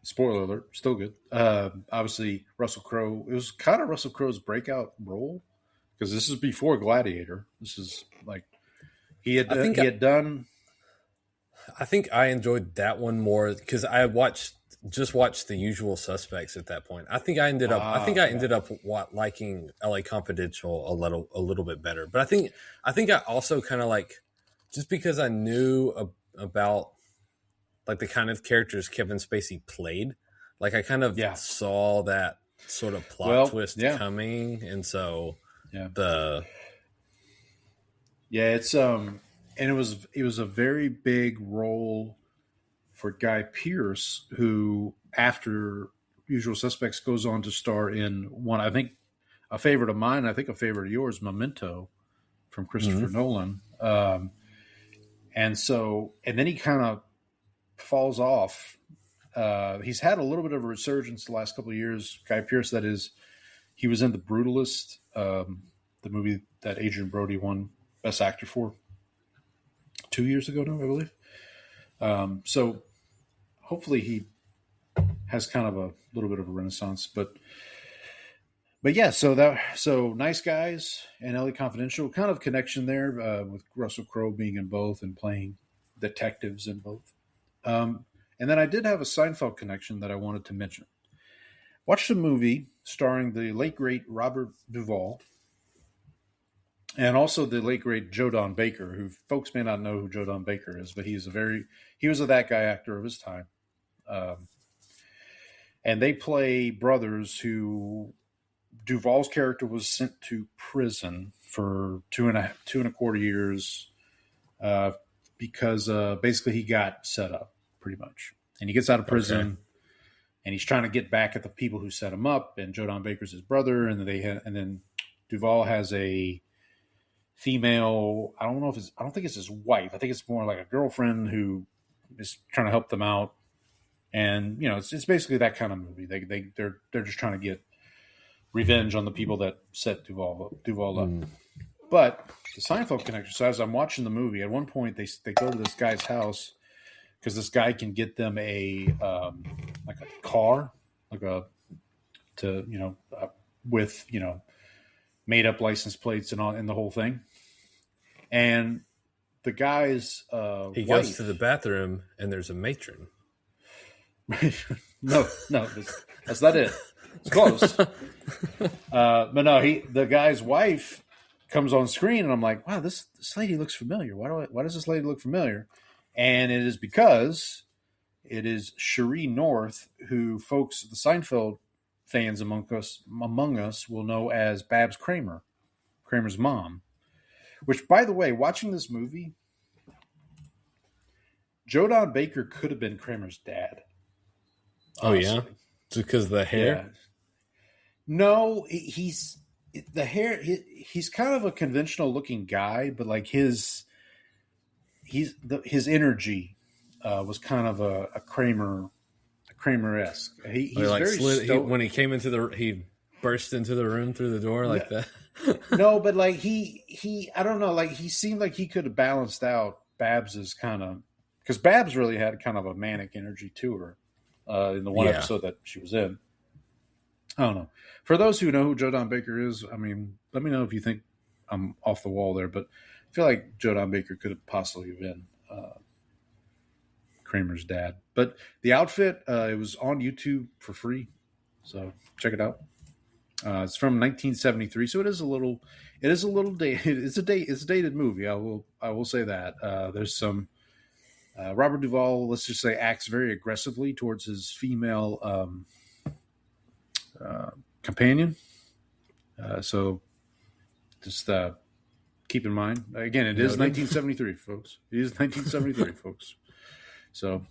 Spoiler alert, still good. Obviously, Russell Crowe. It was kind of Russell Crowe's breakout role because this is before Gladiator. This is he had done. I think I enjoyed that one more because I just watched The Usual Suspects at that point. I think I ended up liking LA Confidential a little bit better. But I think I also kind of just because I knew about the kind of characters Kevin Spacey played, I kind of saw that sort of plot twist coming, and so it's and it was a very big role for Guy Pearce, who after Usual Suspects goes on to star in one, I think a favorite of mine, I think a favorite of yours, Memento, from Christopher Nolan. And then he kind of falls off. He's had a little bit of a resurgence the last couple of years, Guy Pearce, that is. He was in The Brutalist, the movie that Adrian Brody won Best Actor for 2 years ago now, I believe. So hopefully he has kind of a little bit of a renaissance, but yeah, so Nice Guys and LA Confidential, kind of connection there with Russell Crowe being in both and playing detectives in both. And then I did have a Seinfeld connection that I wanted to mention. Watched a movie starring the late great Robert Duvall and also the late great Joe Don Baker, who folks may not know who Joe Don Baker is, but he was a that guy actor of his time. And they play brothers who Duvall's character was sent to prison for 2.25 years because basically he got set up pretty much. And he gets out of prison and he's trying to get back at the people who set him up. And Joe Don Baker's his brother. And then Duvall has a female, I don't think it's his wife. I think it's more like a girlfriend who is trying to help them out. And, it's basically that kind of movie. They're just trying to get revenge on the people that set Duvall up. But the Seinfeld connection. So as I'm watching the movie, at one point they go to this guy's house because this guy can get them a car, with made up license plates and the whole thing. And the guy's he goes to the bathroom and there's a matron. no, that's not it. It's close. But no, the guy's wife comes on screen, and I'm like, wow, this lady looks familiar. Why does this lady look familiar? And it is because it is Cherie North, who folks, the Seinfeld fans among us will know as Babs Kramer, Kramer's mom. Which, by the way, watching this movie, Joe Don Baker could have been Kramer's dad. Honestly. Oh yeah, just because of the hair. Yeah. No, he's the hair. He's kind of a conventional looking guy, but like his energy was kind of a Kramer-esque. He's very when he came he burst into the room through the door like that. No, but like he I don't know, like he seemed like he could have balanced out Babs's kind of, because Babs really had kind of a manic energy to her in the one episode that she was in. I don't know. For those who know who Joe Don Baker is, I mean, let me know if you think I'm off the wall there, but I feel like Joe Don Baker could have possibly been Kramer's dad. But the outfit, it was on YouTube for free, so check it out. It's from 1973, so it is a little dated. It's a dated movie. I will say that. There's some Robert Duvall, let's just say, acts very aggressively towards his female companion. So just keep in mind. Again, it is 1973, folks. It is 1973, folks. So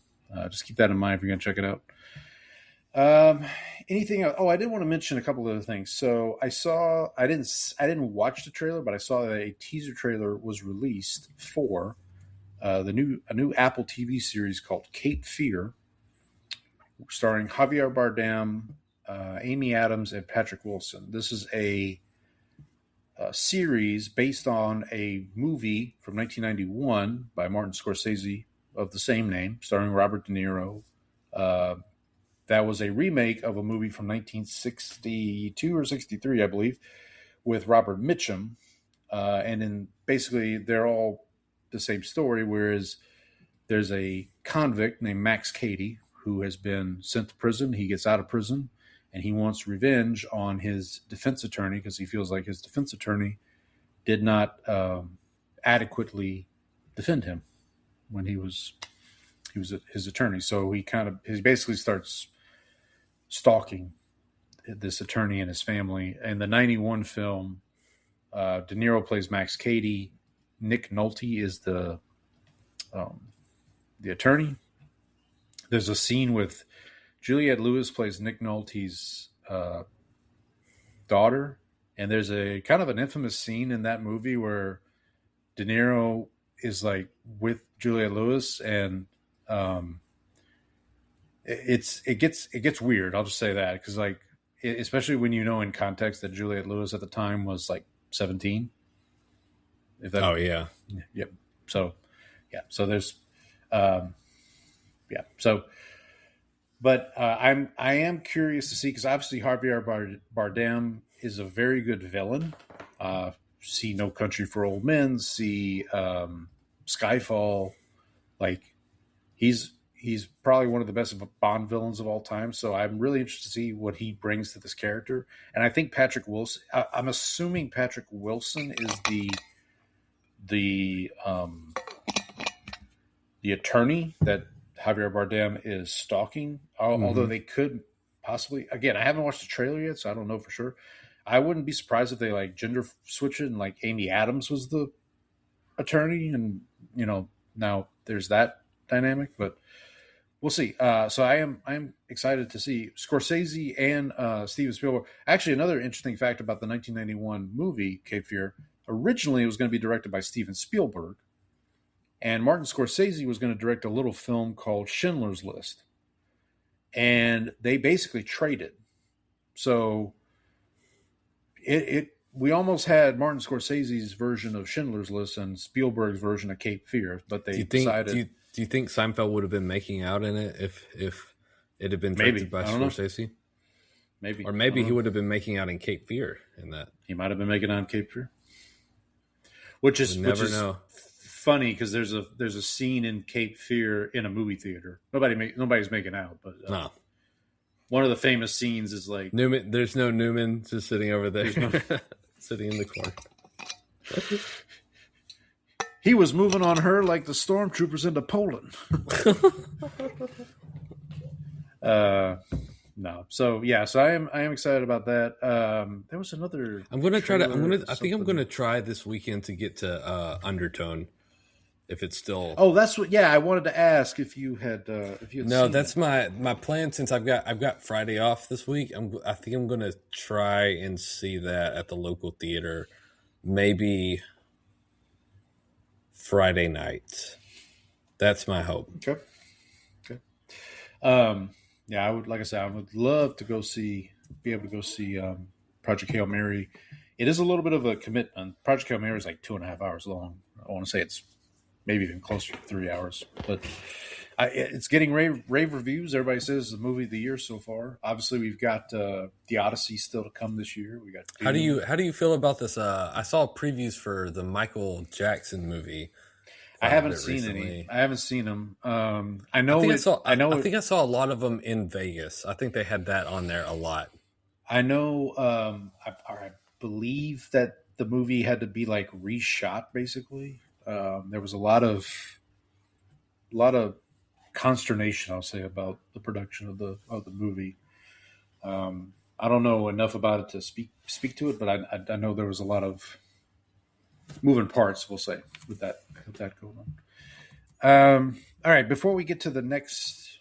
just keep that in mind if you're going to check it out. Anything else? Oh, I did want to mention a couple of other things. So I didn't watch the trailer, but I saw that a teaser trailer was released for a new Apple TV series called Cape Fear, starring Javier Bardem, Amy Adams, and Patrick Wilson. This is a series based on a movie from 1991 by Martin Scorsese of the same name, starring Robert De Niro. That was a remake of a movie from 1962 or 63, I believe, with Robert Mitchum. And then basically they're all the same story, whereas there's a convict named Max Cady who has been sent to prison. He gets out of prison, and he wants revenge on his defense attorney because he feels like his defense attorney did not adequately defend him when he was his attorney. So he basically starts stalking this attorney and his family. In the 91 film, De Niro plays Max Cady. Nick Nolte is the attorney. There's a scene with Juliette Lewis plays Nick Nolte's daughter, and there's a kind of an infamous scene in that movie where De Niro is like with Juliette Lewis, and it gets weird. I'll just say that because like especially when you know in context that Juliette Lewis at the time was like 17. Oh yeah. Yep. So there's, yeah. So, but I am curious to see, because obviously Javier Bardem is a very good villain. See No Country for Old Men, see Skyfall. Like he's probably one of the best Bond villains of all time. So I'm really interested to see what he brings to this character. And I think Patrick Wilson. I'm assuming Patrick Wilson is the attorney that Javier Bardem is stalking. Although they could possibly. Again, I haven't watched the trailer yet, so I don't know for sure. I wouldn't be surprised if they like gender switch it and like Amy Adams was the attorney, and now there's that dynamic, but we'll see. So I am excited to see Scorsese and Steven Spielberg. Actually, another interesting fact about the 1991 movie Cape Fear: originally it was going to be directed by Steven Spielberg, and Martin Scorsese was going to direct a little film called Schindler's List, and they basically traded. So we almost had Martin Scorsese's version of Schindler's List and Spielberg's version of Cape Fear, but they decided. Do you think Seinfeld would have been making out in it if it had been directed by Scorsese? Maybe. Or maybe he would have been making out in Cape Fear in that. He might have been making out in Cape Fear. Which is know. Funny because there's a scene in Cape Fear in a movie theater. Nobody's making out, but no. One of the famous scenes is like Newman. There's no Newman just sitting over there, sitting in the corner. He was moving on her like the stormtroopers into Poland. No, so yeah, so I am excited about that. There was another. I'm gonna try to. I think I'm gonna try this weekend to get to Undertone. If it's still. Oh, that's what. Yeah, I wanted to ask if you had. No, that's my plan. Since I've got Friday off this week, I think I'm gonna try and see that at the local theater, maybe Friday night. That's my hope. Okay. Yeah, I would. Like I said, I would love to be able to go see Project Hail Mary. It is a little bit of a commitment. Project Hail Mary is like 2.5 hours long. I want to say it's maybe even closer to 3 hours, but it's getting rave reviews. Everybody says it's the movie of the year so far. Obviously, we've got The Odyssey still to come this year. We got. How do you feel about this? I saw previews for the Michael Jackson movie. I haven't seen any. I haven't seen them. I think I saw a lot of them in Vegas. I think they had that on there a lot. I know. I believe that the movie had to be like reshot. Basically, there was a lot of consternation, I'll say, about the production of the movie. I don't know enough about it to speak to it, but I know there was a lot of moving parts, we'll say, with that going on. All right, before we get to the next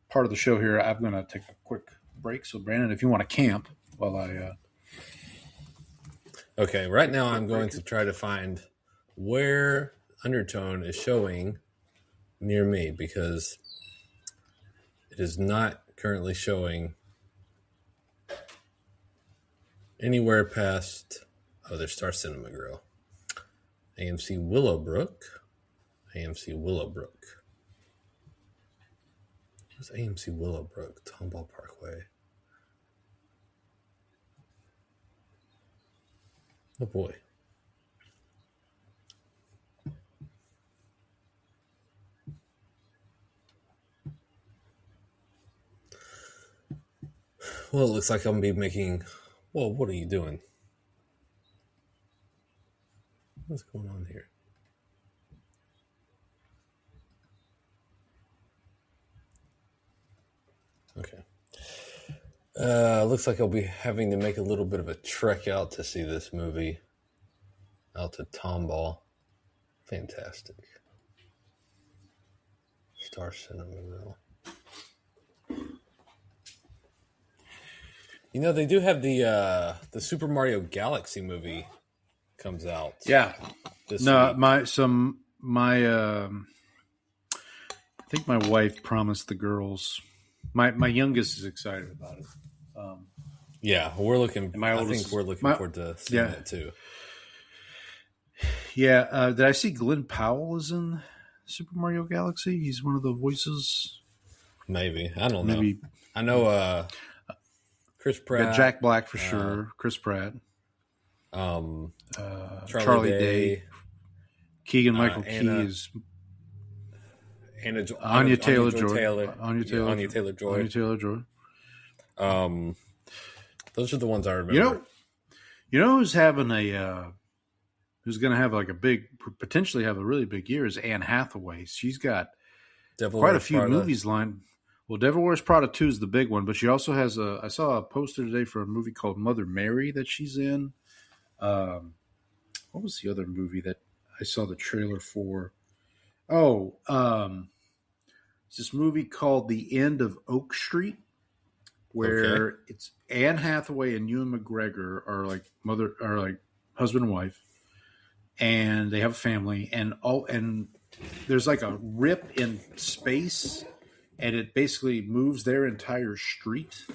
part of the show here, I'm going to take a quick break. So, Brandon, if you want to camp while I... Okay, right now I'm going to try to find where Undertone is showing near me, because it is not currently showing anywhere past... Oh, there's Star Cinema Grill. AMC Willowbrook. Where's AMC Willowbrook? Tomball Parkway. Oh, boy. Well, it looks like I'm going to be making... Well, what are you doing? What's going on here? Okay. Looks like I'll be having to make a little bit of a trek out to see this movie. Out to Tomball. Fantastic. Star Cinema Grill. You know, they do have the Super Mario Galaxy movie comes out. Yeah. Week. I think my wife promised the girls. My youngest is excited about it. Yeah, we're looking. And my I oldest think we're looking forward to seeing that too. Yeah. Did I see Glenn Powell is in Super Mario Galaxy? He's one of the voices. Maybe. I don't know. I know Chris Pratt. Got Jack Black for sure. Chris Pratt. Charlie Day. Keegan-Michael Key is Anya Taylor-Joy. Anya Taylor-Joy. Those are the ones I remember. You know who's having who's going to have potentially have a really big year is Anne Hathaway. She's got quite a few movies lined. Well, Devil Wears Prada 2 is the big one, but she also has I saw a poster today for a movie called Mother Mary that she's in. What was the other movie that I saw the trailer for? It's this movie called The End of Oak Street, where it's Anne Hathaway and Ewan McGregor are like husband and wife, and they have a family, and there's like a rip in space, and it basically moves their entire street,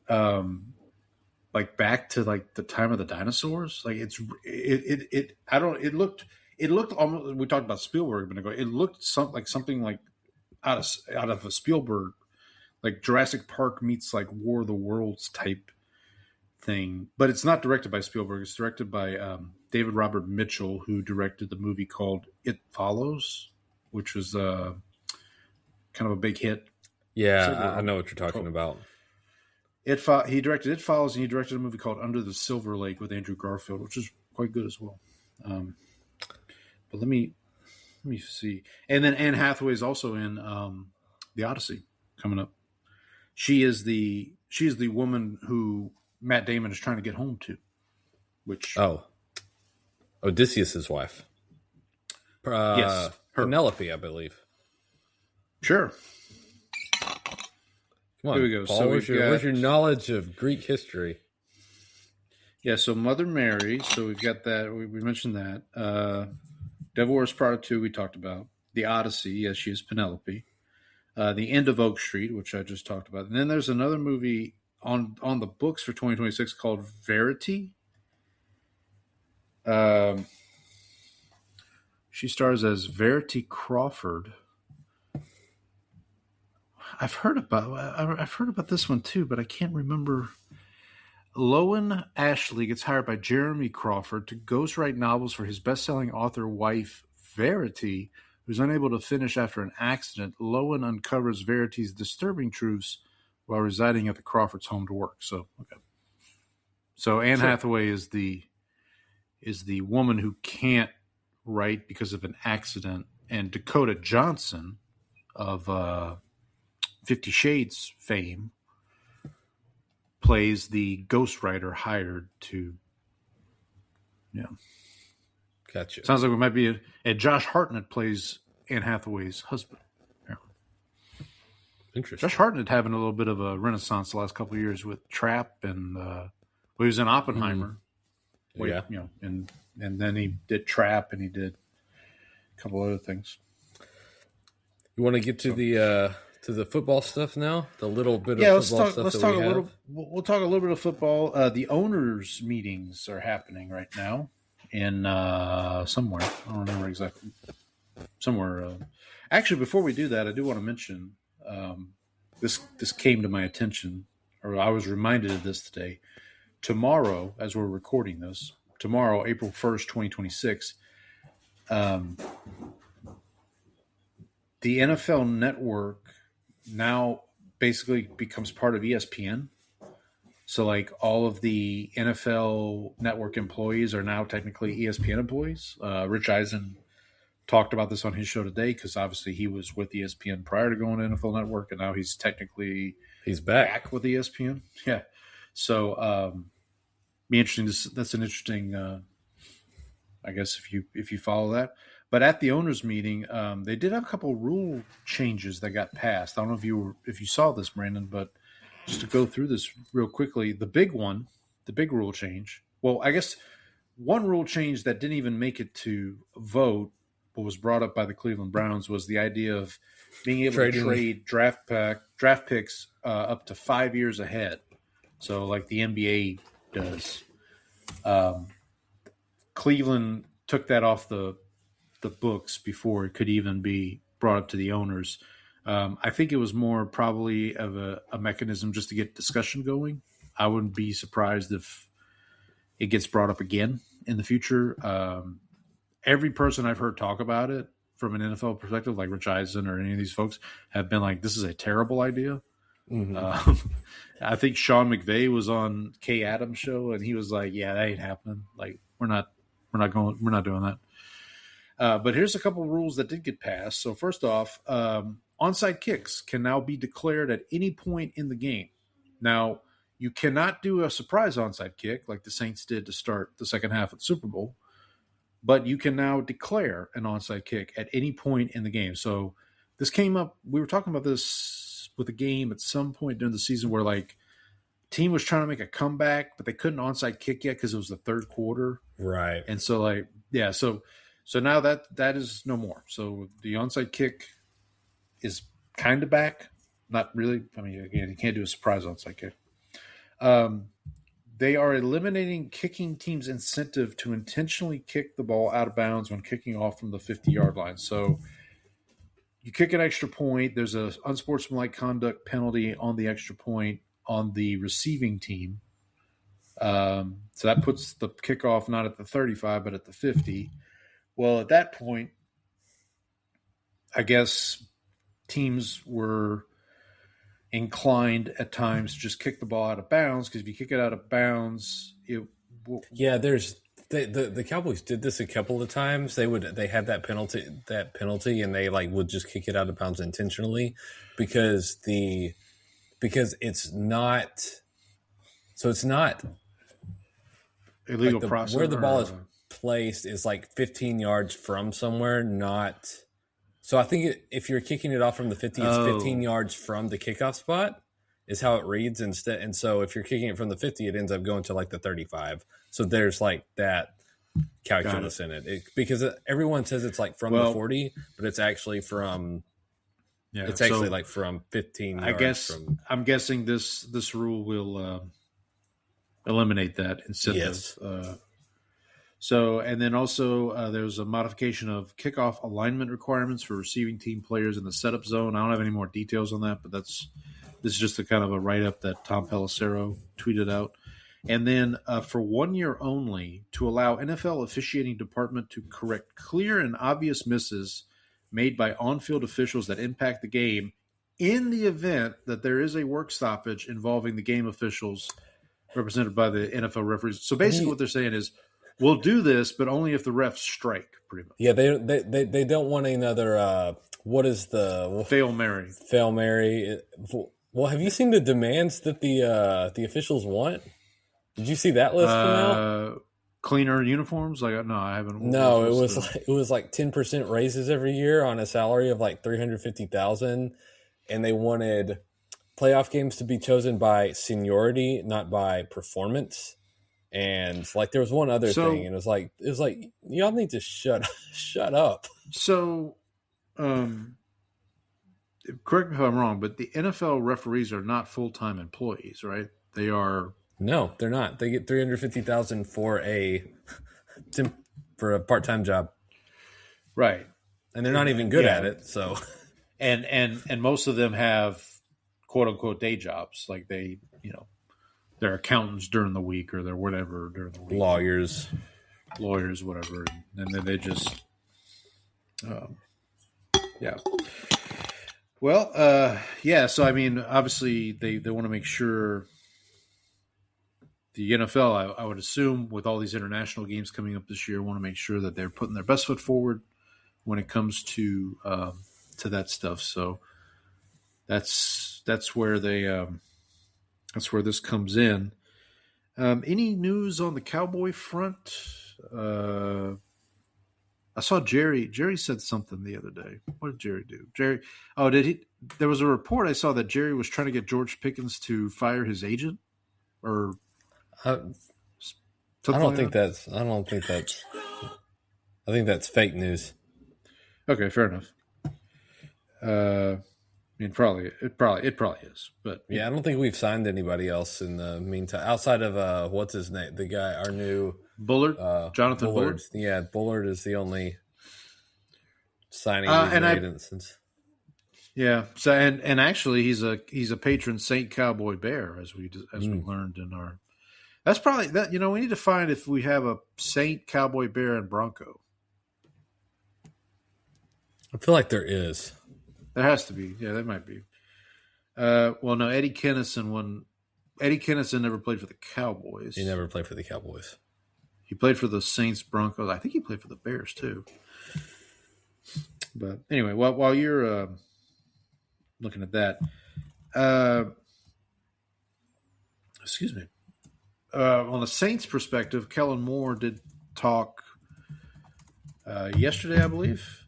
back to the time of the dinosaurs. It looked almost. We talked about Spielberg a minute ago. It looked something like out of a Spielberg, like Jurassic Park meets like War of the Worlds type thing. But it's not directed by Spielberg. It's directed by David Robert Mitchell, who directed the movie called It Follows, which was kind of a big hit. Yeah, I know what you're talking about. He directed It Follows, and he directed a movie called Under the Silver Lake with Andrew Garfield, which is quite good as well. But let me see. And then Anne Hathaway is also in The Odyssey coming up. She is the woman who Matt Damon is trying to get home to. Odysseus' wife. Yes, her. Penelope, I believe. Sure. Come on, here we go. Paul, So where's your knowledge of Greek history? Yeah, so Mother Mary. So we've got that. We mentioned that. Devil Wears Prada 2 we talked about. The Odyssey, yes, she is Penelope. The End of Oak Street, which I just talked about. And then there's another movie on the books for 2026 called Verity. She stars as Verity Crawford. I've heard about this one too, but I can't remember. Lowen Ashley gets hired by Jeremy Crawford to ghostwrite novels for his best-selling author wife, Verity, who's unable to finish after an accident. Lowen uncovers Verity's disturbing truths while residing at the Crawford's home to work. So Anne Hathaway is the woman who can't write because of an accident, and Dakota Johnson of 50 Shades fame plays the ghostwriter hired to, Gotcha. Sounds like we might be and Josh Hartnett plays Anne Hathaway's husband. Yeah. Interesting. Josh Hartnett having a little bit of a renaissance the last couple of years with Trap and he was in Oppenheimer. And then he did Trap and he did a couple other things. You want to get to the football stuff now? The little bit of football stuff. Let's talk a little. We'll talk a little bit of football. The owners' meetings are happening right now in somewhere. I don't remember exactly. Somewhere. Actually, before we do that, I do want to mention this came to my attention, or I was reminded of this today. Tomorrow, as we're recording this, April 1st, 2026, the NFL Network now basically becomes part of ESPN. So like all of the NFL Network employees are now technically ESPN employees. Rich Eisen talked about this on his show today because obviously he was with ESPN prior to going to NFL Network, and now he's back with ESPN. Yeah. So be interesting. That's an interesting, I guess if you follow that. But at the owners' meeting, they did have a couple of rule changes that got passed. I don't know if you saw this, Brandon, but just to go through this real quickly, the big rule change. Well, I guess one rule change that didn't even make it to vote, but was brought up by the Cleveland Browns, was the idea of being able to trade draft picks up to 5 years ahead. So like the NBA does. Cleveland took that off the books before it could even be brought up to the owners. I think it was more probably of a mechanism just to get discussion going. I wouldn't be surprised if it gets brought up again in the future. Every person I've heard talk about it from an NFL perspective, like Rich Eisen or any of these folks, have been like, this is a terrible idea. Mm-hmm. I think Sean McVay was on Kay Adams' show, and he was like, yeah, that ain't happening. Like, we're not doing that. But here's a couple of rules that did get passed. So first off, onside kicks can now be declared at any point in the game. Now, you cannot do a surprise onside kick like the Saints did to start the second half of the Super Bowl, but you can now declare an onside kick at any point in the game. So this came up, we were talking about this with a game at some point during the season where like team was trying to make a comeback, but they couldn't onside kick yet because it was the third quarter. Right. And so like, yeah, so now that is no more. So the onside kick is kind of back. Not really. I mean, again, you can't do a surprise onside kick. They are eliminating kicking teams' incentive to intentionally kick the ball out of bounds when kicking off from the 50-yard line. So you kick an extra point, there's an unsportsmanlike conduct penalty on the extra point on the receiving team. So that puts the kickoff not at the 35, but at the 50. Well, at that point, I guess teams were inclined at times to just kick the ball out of bounds, because if you kick it out of bounds, it will. Yeah, there's the Cowboys did this a couple of times. They had that penalty, and they like would just kick it out of bounds intentionally because it's not. So it's not illegal like process where the ball is placed is like 15 yards from somewhere, not. So I think if you're kicking it off from the 50, it's 15 yards from the kickoff spot is how it reads instead. And so if you're kicking it from the 50, it ends up going to like the 35. So there's like that calculus in it. Because everyone says it's like from the 40, but it's actually from it's actually like from 15 yards. I'm guessing this rule will eliminate that incentive. Yes. So, and then also there's a modification of kickoff alignment requirements for receiving team players in the setup zone. I don't have any more details on that, but this is just a kind of a write-up that Tom Pelissero tweeted out. And then for 1 year only, to allow NFL officiating department to correct clear and obvious misses made by on-field officials that impact the game in the event that there is a work stoppage involving the game officials represented by the NFL referees. So basically what they're saying is, we'll do this, but only if the refs strike, pretty much. Yeah, they don't want another. What is the Fail Mary? Fail Mary. Well, have you seen the demands that the officials want? Did you see that list come out? Cleaner uniforms? No, I haven't. No, it was like 10% raises every year on a salary of like $350,000, and they wanted playoff games to be chosen by seniority, not by performance. And like there was one other thing, and it was like y'all need to shut up. So, correct me if I'm wrong, but the NFL referees are not full-time employees, right? They are. No, they're not. They get $350,000 for a part-time job, right? And they're not even good at it. So, and most of them have quote unquote day jobs, like they, they're accountants during the week, or they're whatever during the week. Lawyers, whatever. And then they just, yeah. Well, yeah. So, I mean, obviously they want to make sure the NFL, I would assume with all these international games coming up this year, want to make sure that they're putting their best foot forward when it comes to that stuff. So that's where that's where this comes in. Any news on the Cowboy front? I saw Jerry said something the other day. What did Jerry do? Did he? There was a report I saw that Jerry was trying to get George Pickens to fire his agent, or I think that's fake news. Okay, fair enough. Probably it is, but yeah, I don't think we've signed anybody else in the meantime outside of what's his name, the guy, our new Bullard, Jonathan Bullard. Yeah, Bullard is the only signing we've made since. Yeah, so and actually he's a patron Saint Cowboy Bear as we learned in our. That's probably that. We need to find if we have a Saint Cowboy Bear and Bronco. I feel like there is. There has to be. Yeah, there might be. Well, no, Eddie Kennison never played for the Cowboys. He never played for the Cowboys. He played for the Saints, Broncos. I think he played for the Bears too. But anyway, while you're looking at that, excuse me. On the Saints' perspective, Kellen Moore did talk yesterday, I believe.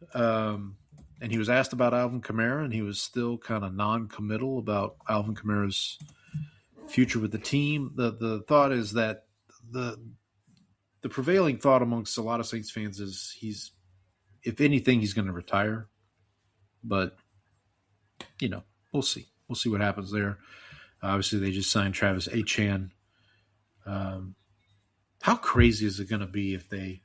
And he was asked about Alvin Kamara, and he was still kind of non-committal about Alvin Kamara's future with the team. The thought is that the prevailing thought amongst a lot of Saints fans is if anything, he's going to retire. But, we'll see. We'll see what happens there. Obviously, they just signed Travis Etienne. How crazy is it going to be if they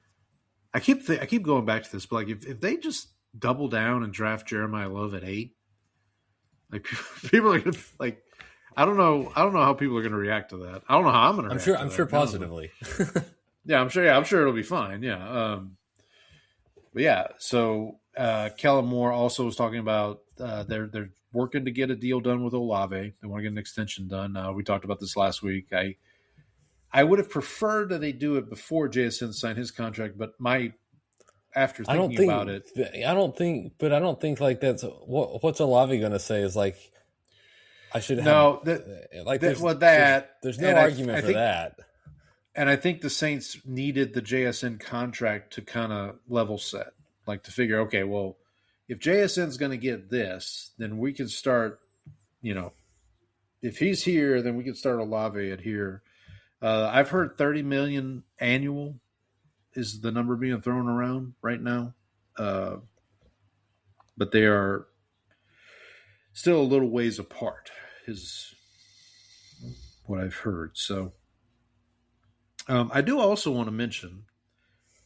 – I keep going back to this, but if they just double down and draft Jeremiah Love at 8, people are going to I don't know how people are going to react to that. I don't know how I'm going to react. I'm sure positively. Yeah, I'm sure it'll be fine. Yeah. But yeah, so Kellen Moore also was talking about they're working to get a deal done with Olave. They want to get an extension done. We talked about this last week. I would have preferred that they do it before JSN signed his contract, but after thinking about it, I don't think that's what's Olave going to say is I should have there's no argument for that. And I think the Saints needed the JSN contract to kind of level set, to figure, okay, well, if JSN's going to get this, then we can start, if he's here, then we can start Olave at here. I've heard $30 million annual is the number being thrown around right now. But they are still a little ways apart, is what I've heard. So I do also want to mention,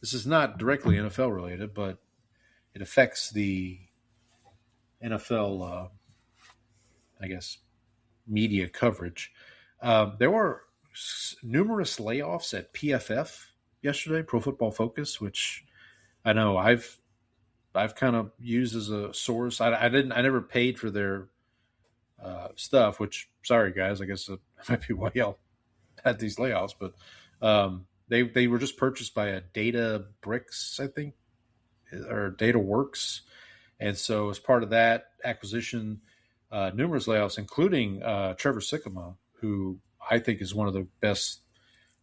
this is not directly NFL related, but it affects the NFL, media coverage. There were numerous layoffs at PFF yesterday, Pro Football Focus, which I know I've kind of used as a source. I never paid for their stuff, which, sorry guys, I guess that might be why y'all had these layoffs, but they were just purchased by a Data Bricks, I think, or Data Works. And so as part of that acquisition, numerous layoffs, including Trevor Sikkema, who I think is one of the best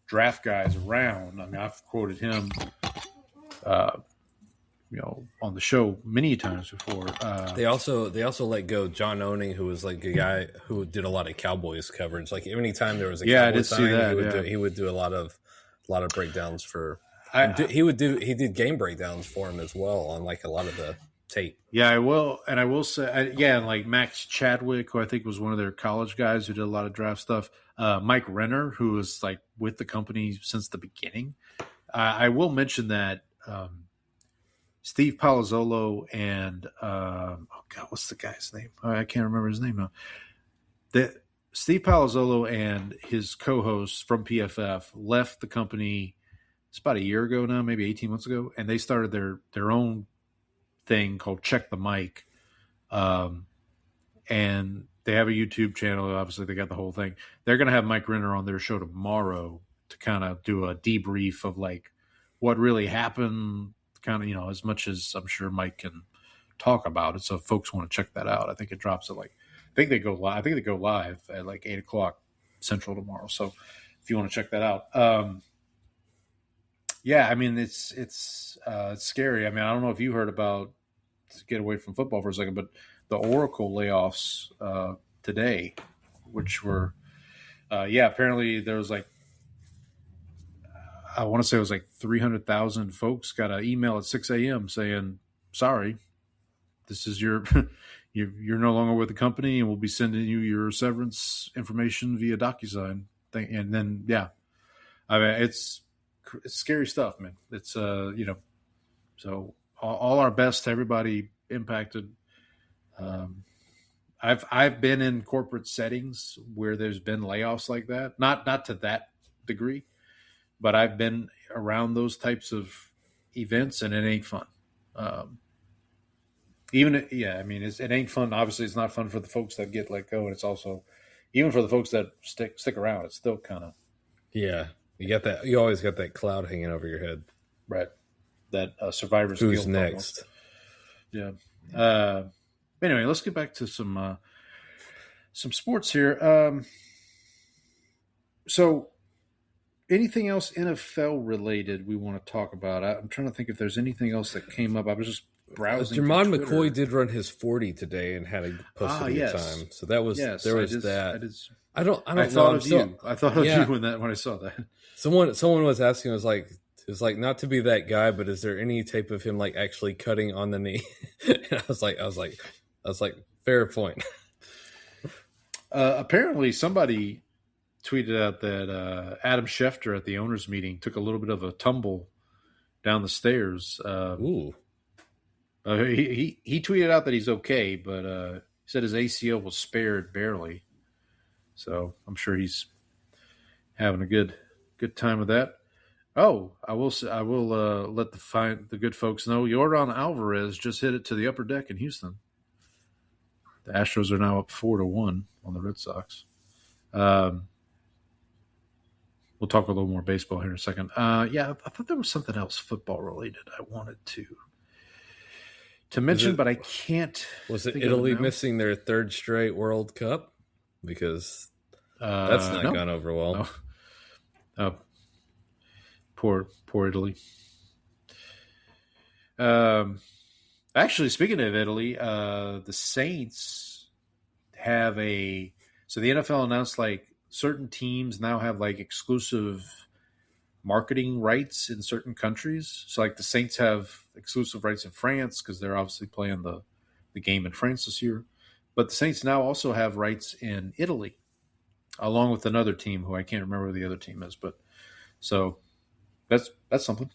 draft guys around. I mean, I've quoted him, on the show many times before. They also let go John Owning, who was a guy who did a lot of Cowboys coverage. Any time there was a Cowboys sign, he would do a lot of breakdowns for. He did game breakdowns for him as well on a lot of the tape. Yeah, I will say, and Max Chadwick, who I think was one of their college guys who did a lot of draft stuff. Mike Renner, who was with the company since the beginning. I will mention that Steve Palazzolo and what's the guy's name? I can't remember his name now. Steve Palazzolo and his co-hosts from PFF left the company. It's about a year ago now, maybe 18 months ago, and they started their own thing called Check the Mic, and they have a YouTube channel. Obviously, they got the whole thing. They're going to have Mike Renner on their show tomorrow to kind of do a debrief of what really happened, kind of, as much as I'm sure Mike can talk about it. So if folks want to check that out, I think it drops at I think they go live at 8:00 Central tomorrow. So if you want to check that out, yeah, I mean, it's scary. I mean, I don't know if you heard about, to get away from football for a second, but the Oracle layoffs today, which were, apparently there was I want to say it was 300,000 folks got an email at 6 a.m. saying, sorry, this is your you're no longer with the company, and we'll be sending you your severance information via DocuSign thing. And then, yeah, I mean, it's scary stuff, man. It's so all our best to everybody impacted. I've been in corporate settings where there's been layoffs like that, not to that degree, but I've been around those types of events, and it ain't fun. I mean, it ain't fun. Obviously, it's not fun for the folks that get let go, and it's also, even for the folks that stick around, it's still kind of, yeah. You always got that cloud hanging over your head, right? That survivor's guilt. Who's Almost. next? Yeah. Anyway, let's get back to some sports here. So, anything else NFL related we want to talk about? I'm trying to think if there's anything else that came up. I was just browsing. Jermon McCoy did run his 40 today and had a posted a time. So that was that. I thought of you. I thought of you when I saw that. Someone was asking. It was like not to be that guy, but is there any tape of him like actually cutting on the knee? And I was like, fair point. Apparently, somebody tweeted out that Adam Schefter at the owners' meeting took a little bit of a tumble down the stairs. Ooh. He tweeted out that he's okay, but he said his ACL was spared barely. So I'm sure he's having a good time with that. Oh, I will let the good folks know Yordan Alvarez just hit it to the upper deck in Houston. The Astros are now up 4-1 on the Red Sox. We'll talk a little more baseball here in a second. I thought there was something else football related I wanted to mention, but I can't. Was it Italy missing their third straight World Cup? Because that's not gone over well. No. Poor Italy. Actually, speaking of Italy, the Saints have so the NFL announced like certain teams now have like exclusive marketing rights in certain countries. So like the Saints have exclusive rights in France because they're obviously playing the game in France this year. But the Saints now also have rights in Italy, along with another team who I can't remember who the other team is. But so that's something.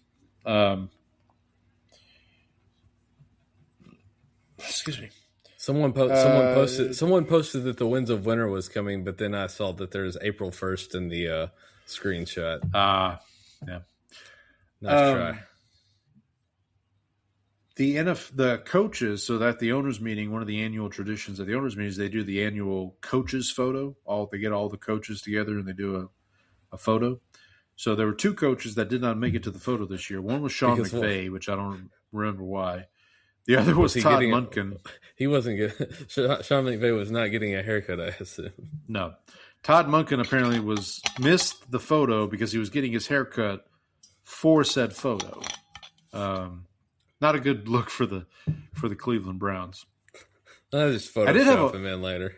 Excuse me. Someone posted that the Winds of Winter was coming, but then I saw that there's April 1st in the screenshot. Yeah. Nice try. The coaches, so that the owners meeting, one of the annual traditions at the owners meeting is they do the annual coaches photo. They get all the coaches together and they do a photo. So there were two coaches that did not make it to the photo this year. One was Sean McVay, which I don't remember why. The other was Todd Monken. He wasn't good. Sean McVay was not getting a haircut, I assume. No. Todd Monken apparently missed the photo because he was getting his haircut for said photo. Not a good look for the Cleveland Browns. I just Photoshop him in later.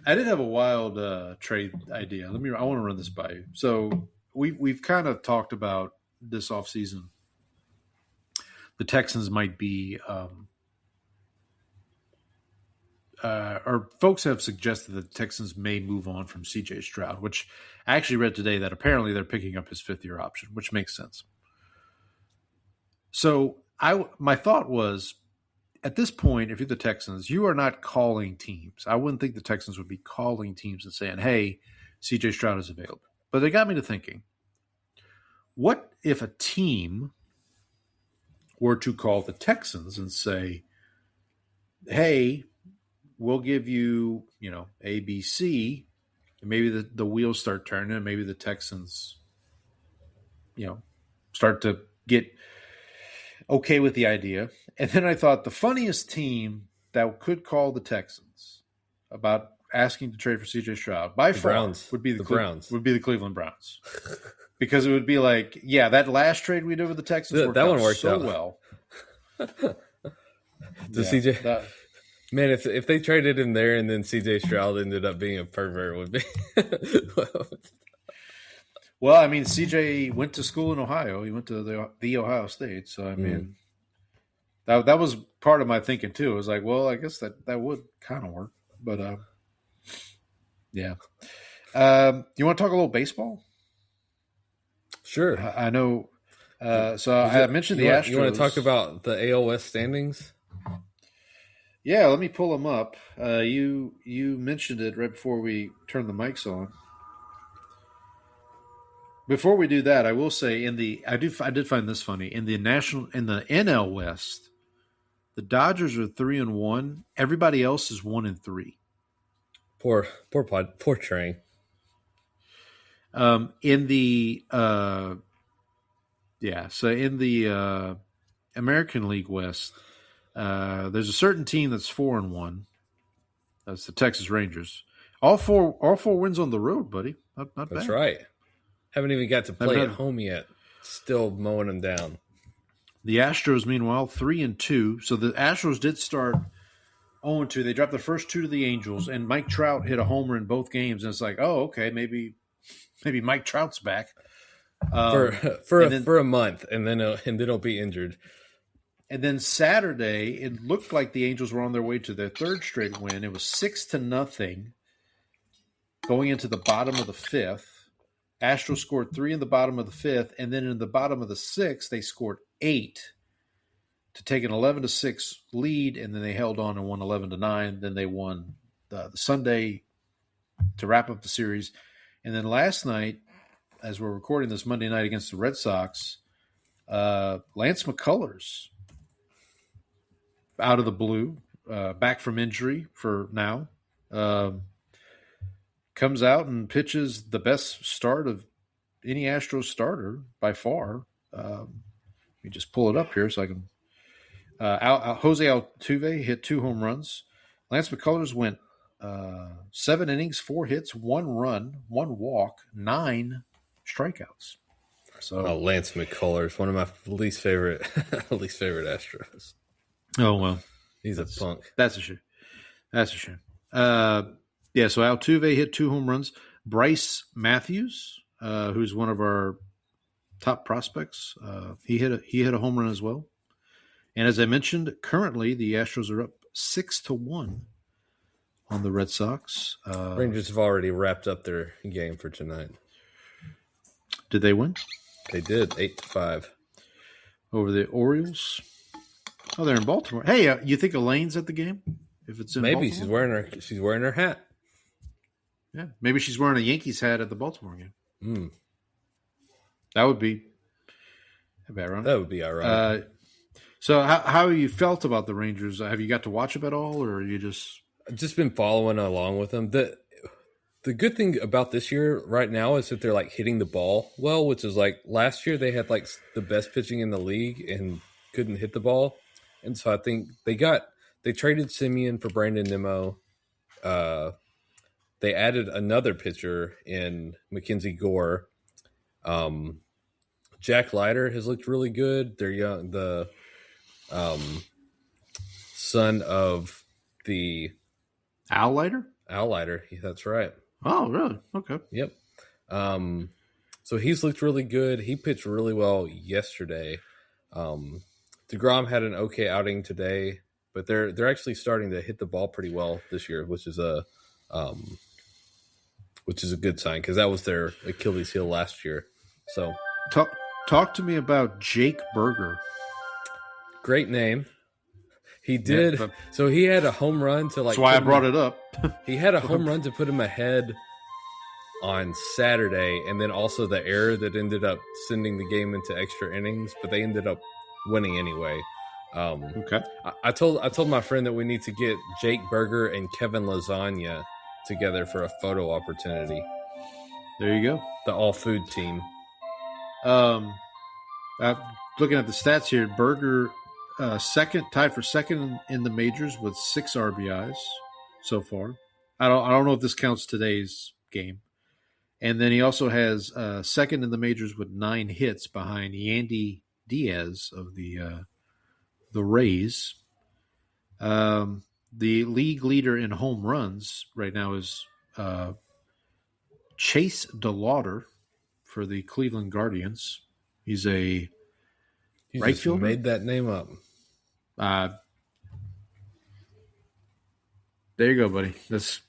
I did have a wild trade idea. I want to run this by you. So we've kind of talked about this offseason. The Texans might be, or folks have suggested that the Texans may move on from C.J. Stroud, which I actually read today that apparently they're picking up his fifth-year option, which makes sense. So my thought was, at this point, if you're the Texans, you are not calling teams. I wouldn't think the Texans would be calling teams and saying, hey, C.J. Stroud is available. But they got me to thinking, what if a team were to call the Texans and say, hey, we'll give you, A, B, C, and maybe the wheels start turning and maybe the Texans, start to get okay with the idea. And then I thought the funniest team that could call the Texans about asking to trade for C.J. Stroud by far would be the Browns. Would be the Cleveland Browns. Because it would be like, yeah, that last trade we did with the Texans worked so well. CJ, man, if they traded him there and then CJ Stroud ended up being a pervert, would be. Well, I mean, CJ went to school in Ohio. He went to the Ohio State. So I mean, That was part of my thinking too. It was like, well, I guess that would kind of work, but yeah. You want to talk a little baseball? Sure. I know. I mentioned the Astros. You want to talk about the AL West standings? Yeah, let me pull them up. You mentioned it right before we turned the mics on. Before we do that, I will say I did find this funny in the NL West, the Dodgers are 3-1. Everybody else is 1-3. Poor Train. In the American League West, there's a certain team that's 4-1. That's the Texas Rangers. All four wins on the road, buddy. Not bad. That's right. Haven't even got to play at home yet. Still mowing them down. The Astros, meanwhile, 3-2. So the Astros did start 0-2. They dropped the first 2 to the Angels, and Mike Trout hit a homer in both games. And it's like, oh, okay, maybe Mike Trout's back for a month, and then he'll be injured. And then Saturday, it looked like the Angels were on their way to their third straight win. It was 6-0 going into the bottom of the 5th. Astros scored 3 in the bottom of the 5th, and then in the bottom of the 6th, they scored 8 to take an 11-6 lead, and then they held on and won 11-9. Then they won the Sunday to wrap up the series. And then last night, as we're recording this Monday night against the Red Sox, Lance McCullers, out of the blue, back from injury for now, comes out and pitches the best start of any Astros starter by far. Let me just pull it up here so I can. Jose Altuve hit 2 home runs. Lance McCullers went 7 innings, 4 hits, 1 run, 1 walk, 9 strikeouts. So Lance McCullers, one of my least favorite Astros. Oh well, he's a punk. That's a shame. So Altuve hit 2 home runs. Bryce Matthews, who's one of our top prospects, he hit a home run as well. And as I mentioned, currently the Astros are up 6-1 on the Red Sox. Rangers have already wrapped up their game for tonight. Did they win? They did, 8-5 over the Orioles. Oh, they're in Baltimore. Hey, you think Elaine's at the game? If it's in maybe Baltimore? she's wearing her hat. Yeah, maybe she's wearing a Yankees hat at the Baltimore game. That would be ironic. That would be ironic. So how have you felt about the Rangers? Have you got to watch them at all, or are you just been following along with them? The good thing about this year right now is that they're like hitting the ball well, which is like last year they had like the best pitching in the league and couldn't hit the ball. And so I think they traded Simeon for Brandon Nimmo. They added another pitcher in Mackenzie Gore. Jack Leiter has looked really good. They're young. The son of the Al Leiter? Al Leiter. That's right. Oh, really? Okay. Yep. So he's looked really good. He pitched really well yesterday. DeGrom had an okay outing today, but they're actually starting to hit the ball pretty well this year, which is a good sign because that was their Achilles heel last year. So talk to me about Jake Berger. Great name. He did. Yeah, so he had a home run to like. That's why I brought it up. He had a home run to put him ahead on Saturday, and then also the error that ended up sending the game into extra innings, but they ended up winning anyway. Okay. I told my friend that we need to get Jake Berger and Kevin Lasagna together for a photo opportunity. There you go. The all food team. Looking at the stats here, Berger tied for second in the majors with 6 RBIs so far. I don't know if this counts today's game. And then he also has second in the majors with 9 hits behind Yandy Diaz of the Rays. The league leader in home runs right now is Chase DeLauder for the Cleveland Guardians. He's a right fielder. Made that name up. There you go, buddy. That's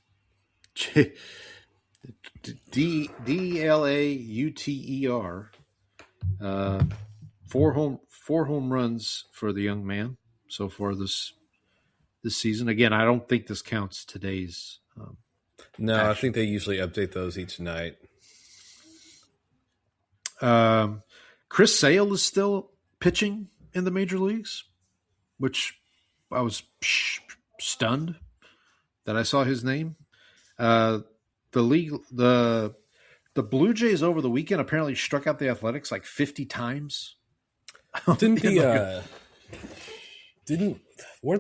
Delauter. Four home runs for the young man so far this season. Again, I don't think this counts today's. No, action. I think they usually update those each night. Chris Sale is still pitching in the major leagues, which I was stunned that I saw his name. The Blue Jays over the weekend apparently struck out the Athletics like 50 times. Weren't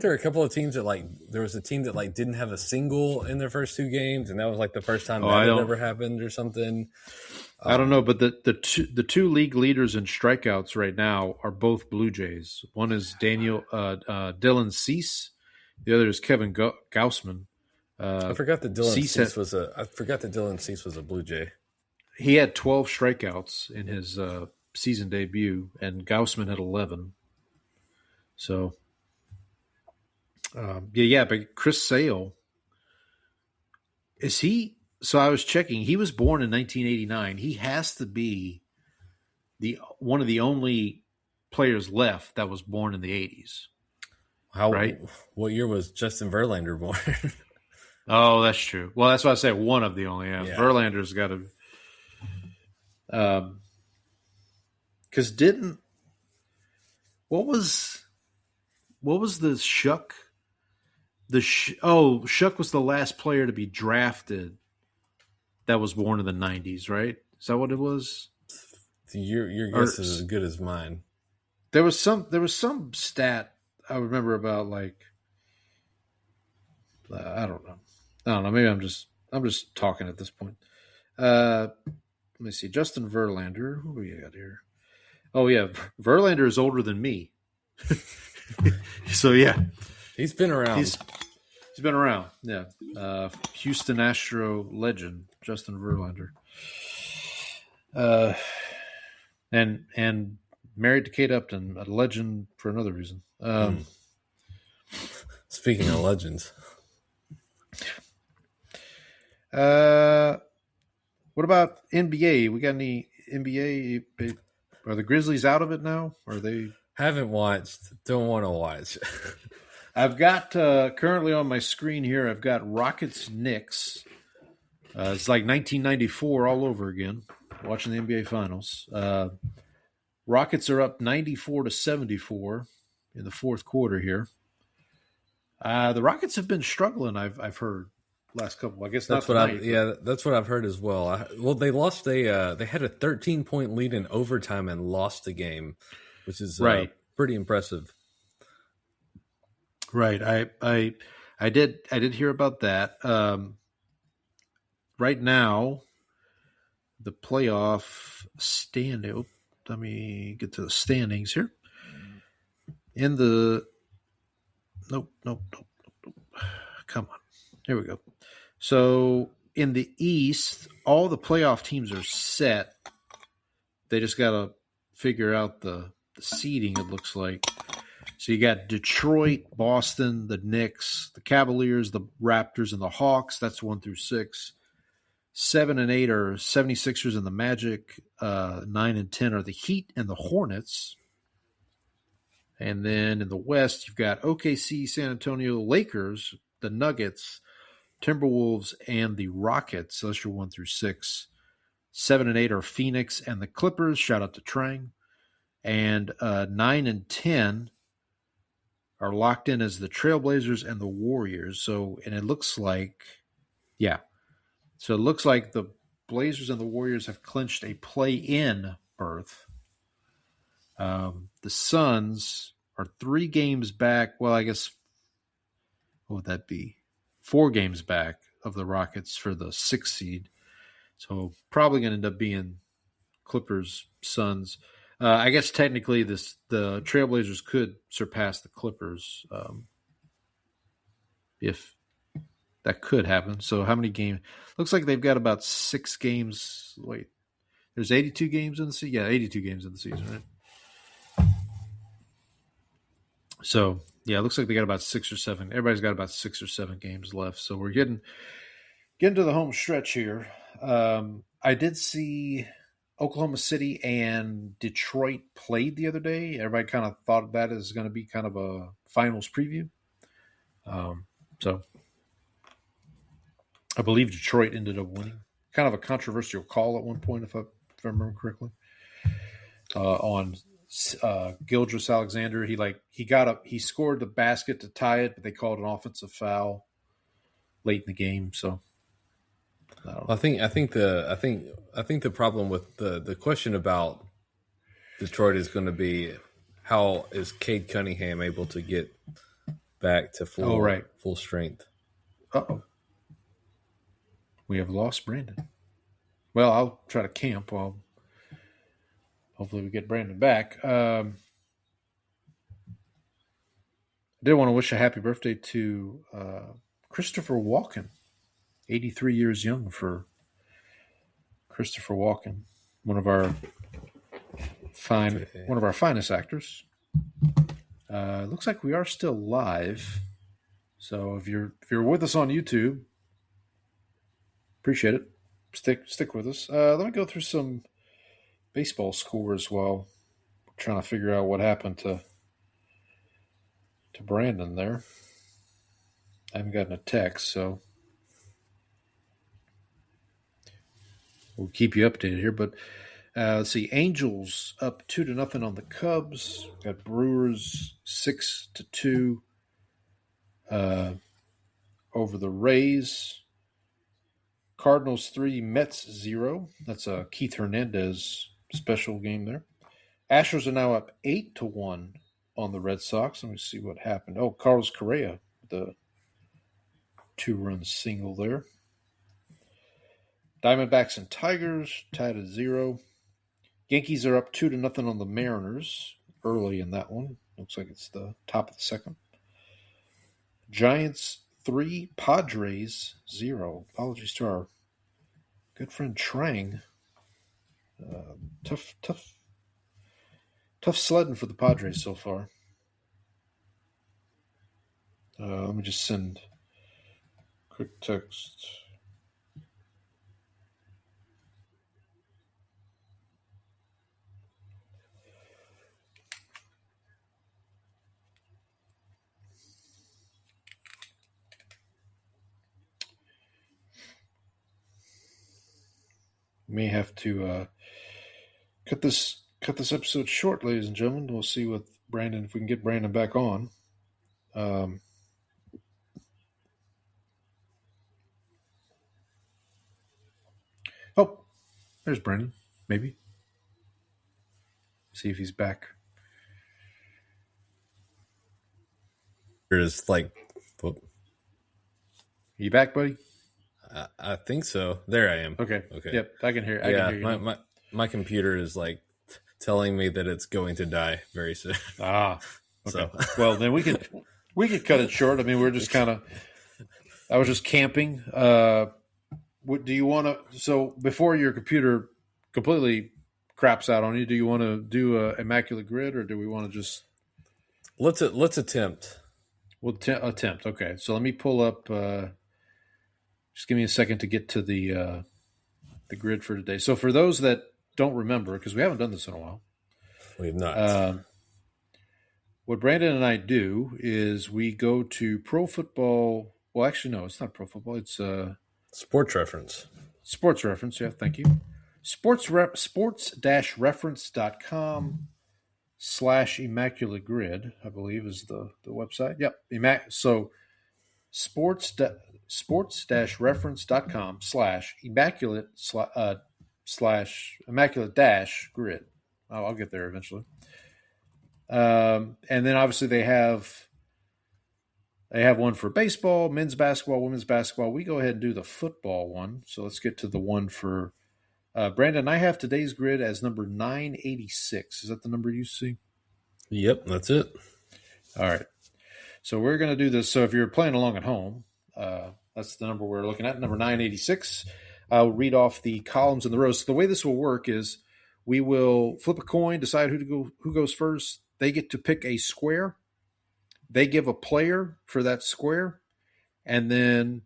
there a couple of teams that there was a team that didn't have a single in their first two games, and that was the first time that had ever happened or something? I don't know, but the two league leaders in strikeouts right now are both Blue Jays. One is Dylan Cease, the other is Kevin Gausman. I forgot that Dylan Cease was a Blue Jay. He had 12 strikeouts in his season debut, and Gausman had 11. So, but Chris Sale, is he? So I was checking. He was born in 1989. He has to be one of the only players left that was born in the 80s. Right? What year was Justin Verlander born? Oh, that's true. Well, that's why I say one of the only. Yeah. Verlander's got to. Because what was the Shuck? Shuck was the last player to be drafted that was born in the 90s, right? Is that what it was? Your guess is as good as mine. There was some stat I remember about I don't know. Maybe I'm just talking at this point. Let me see. Justin Verlander. Who do we got here? Oh yeah, Verlander is older than me. So yeah, he's been around. He's been around. Yeah, Houston Astro legend Justin Verlander. And married to Kate Upton, a legend for another reason. Speaking of legends. What about NBA? We got any NBA? Are the Grizzlies out of it now? Are they? Haven't watched. Don't want to watch. I've got currently on my screen here. I've got Rockets Knicks. It's like 1994 all over again. Watching the NBA Finals. Rockets are up 94-74 in the fourth quarter here. The Rockets have been struggling. I've heard. Last couple, I guess that's that's what I've heard as well. They lost. They had a 13-point lead in overtime and lost the game, which is pretty impressive. Right. I did hear about that. Right now, the playoff standing. Let me get to the standings here. In the nope. Come on. Here we go. So in the East, all the playoff teams are set. They just got to figure out the seeding, it looks like. So you got Detroit, Boston, the Knicks, the Cavaliers, the Raptors, and the Hawks. That's 1 through 6. 7 and 8 are 76ers and the Magic. 9 and 10 are the Heat and the Hornets. And then in the West, you've got OKC, San Antonio, Lakers, the Nuggets, Timberwolves, and the Rockets. So that's your 1 through 6. 7 and 8 are Phoenix and the Clippers. Shout out to Trang. And 9 and 10 are locked in as the Trailblazers and the Warriors. So, and it looks like, So it looks like the Blazers and the Warriors have clinched a play-in berth. The Suns are 3 games back. Well, I guess, what would that be? 4 games back of the Rockets for the 6th seed. So probably going to end up being Clippers, Suns. I guess technically the Trailblazers could surpass the Clippers if that could happen. So how many games? Looks like they've got about 6 games. Wait, there's 82 games in the season? Yeah, 82 games in the season, right? So Yeah, it looks like they got about 6 or 7. Everybody's got about 6 or 7 games left, so we're getting to the home stretch here. I did see Oklahoma City and Detroit played the other day. Everybody kind of thought that is going to be kind of a finals preview. So I believe Detroit ended up winning. Kind of a controversial call at one point, if I remember correctly. On Gildress Alexander, he scored the basket to tie it, but they called an offensive foul late in the game. So I think the problem with the question about Detroit is going to be how is Cade Cunningham able to get back to full strength. Uh-oh. We have lost Brandon. Well, I'll try to camp while hopefully we get Brandon back. I did want to wish a happy birthday to Christopher Walken. 83 years young for Christopher Walken, one of our finest actors. Looks like we are still live. So if you're with us on YouTube, appreciate it. Stick with us. Let me go through some baseball scores while we're trying to figure out what happened to Brandon there. I haven't gotten a text, so we'll keep you updated here. But let's see, Angels up 2-0 on the Cubs. Got Brewers 6-2 over the Rays. Cardinals 3, Mets 0. That's a Keith Hernandez special game there. Astros are now up 8-1 on the Red Sox. Let me see what happened. Oh, Carlos Correa, the 2-run single there. Diamondbacks and Tigers tied at 0. Yankees are up 2-0 on the Mariners early in that one. Looks like it's the top of the second. Giants 3, Padres 0. Apologies to our good friend Trang. Tough sledding for the Padres so far. Let me just send a quick text. May have to cut this episode short, ladies and gentlemen. We'll see with Brandon if we can get Brandon back on. Oh, there's Brandon. Maybe. See if he's back. There's like, you back, buddy? I think so. There I am. Okay. Okay. Yep, I can hear. I can hear you. My computer is like telling me that it's going to die very soon. Ah. Okay. So. Well, then we could cut it short. I mean, we're just kind of. I was just camping. What do you want to? So before your computer completely craps out on you, do you want to do a Immaculate Grid, or do we want to just? Let's attempt. We'll attempt. Okay, so let me pull up. Just give me a second to get to the grid for today. So for those that don't remember, because we haven't done this in a while, we have not. What Brandon and I do is we go to Pro Football. Well, actually, no, it's not Pro Football. It's Sports Reference. Sports Reference, yeah, thank you. sports-reference.com/Immaculate Grid, I believe, is the website. Yep. So sports-reference.com/Immaculate/Immaculate-Grid. I'll get there eventually. And then obviously they have one for baseball, men's basketball, women's basketball. We go ahead and do the football one. So let's get to the one for Brandon. I have today's grid as number 986. Is that the number you see? Yep, that's it. All right. So we're going to do this. So if you're playing along at home, that's the number we're looking at, number 986. I'll read off the columns and the rows. So the way this will work is we will flip a coin, decide who goes first. They get to pick a square. they give a player for that square, and then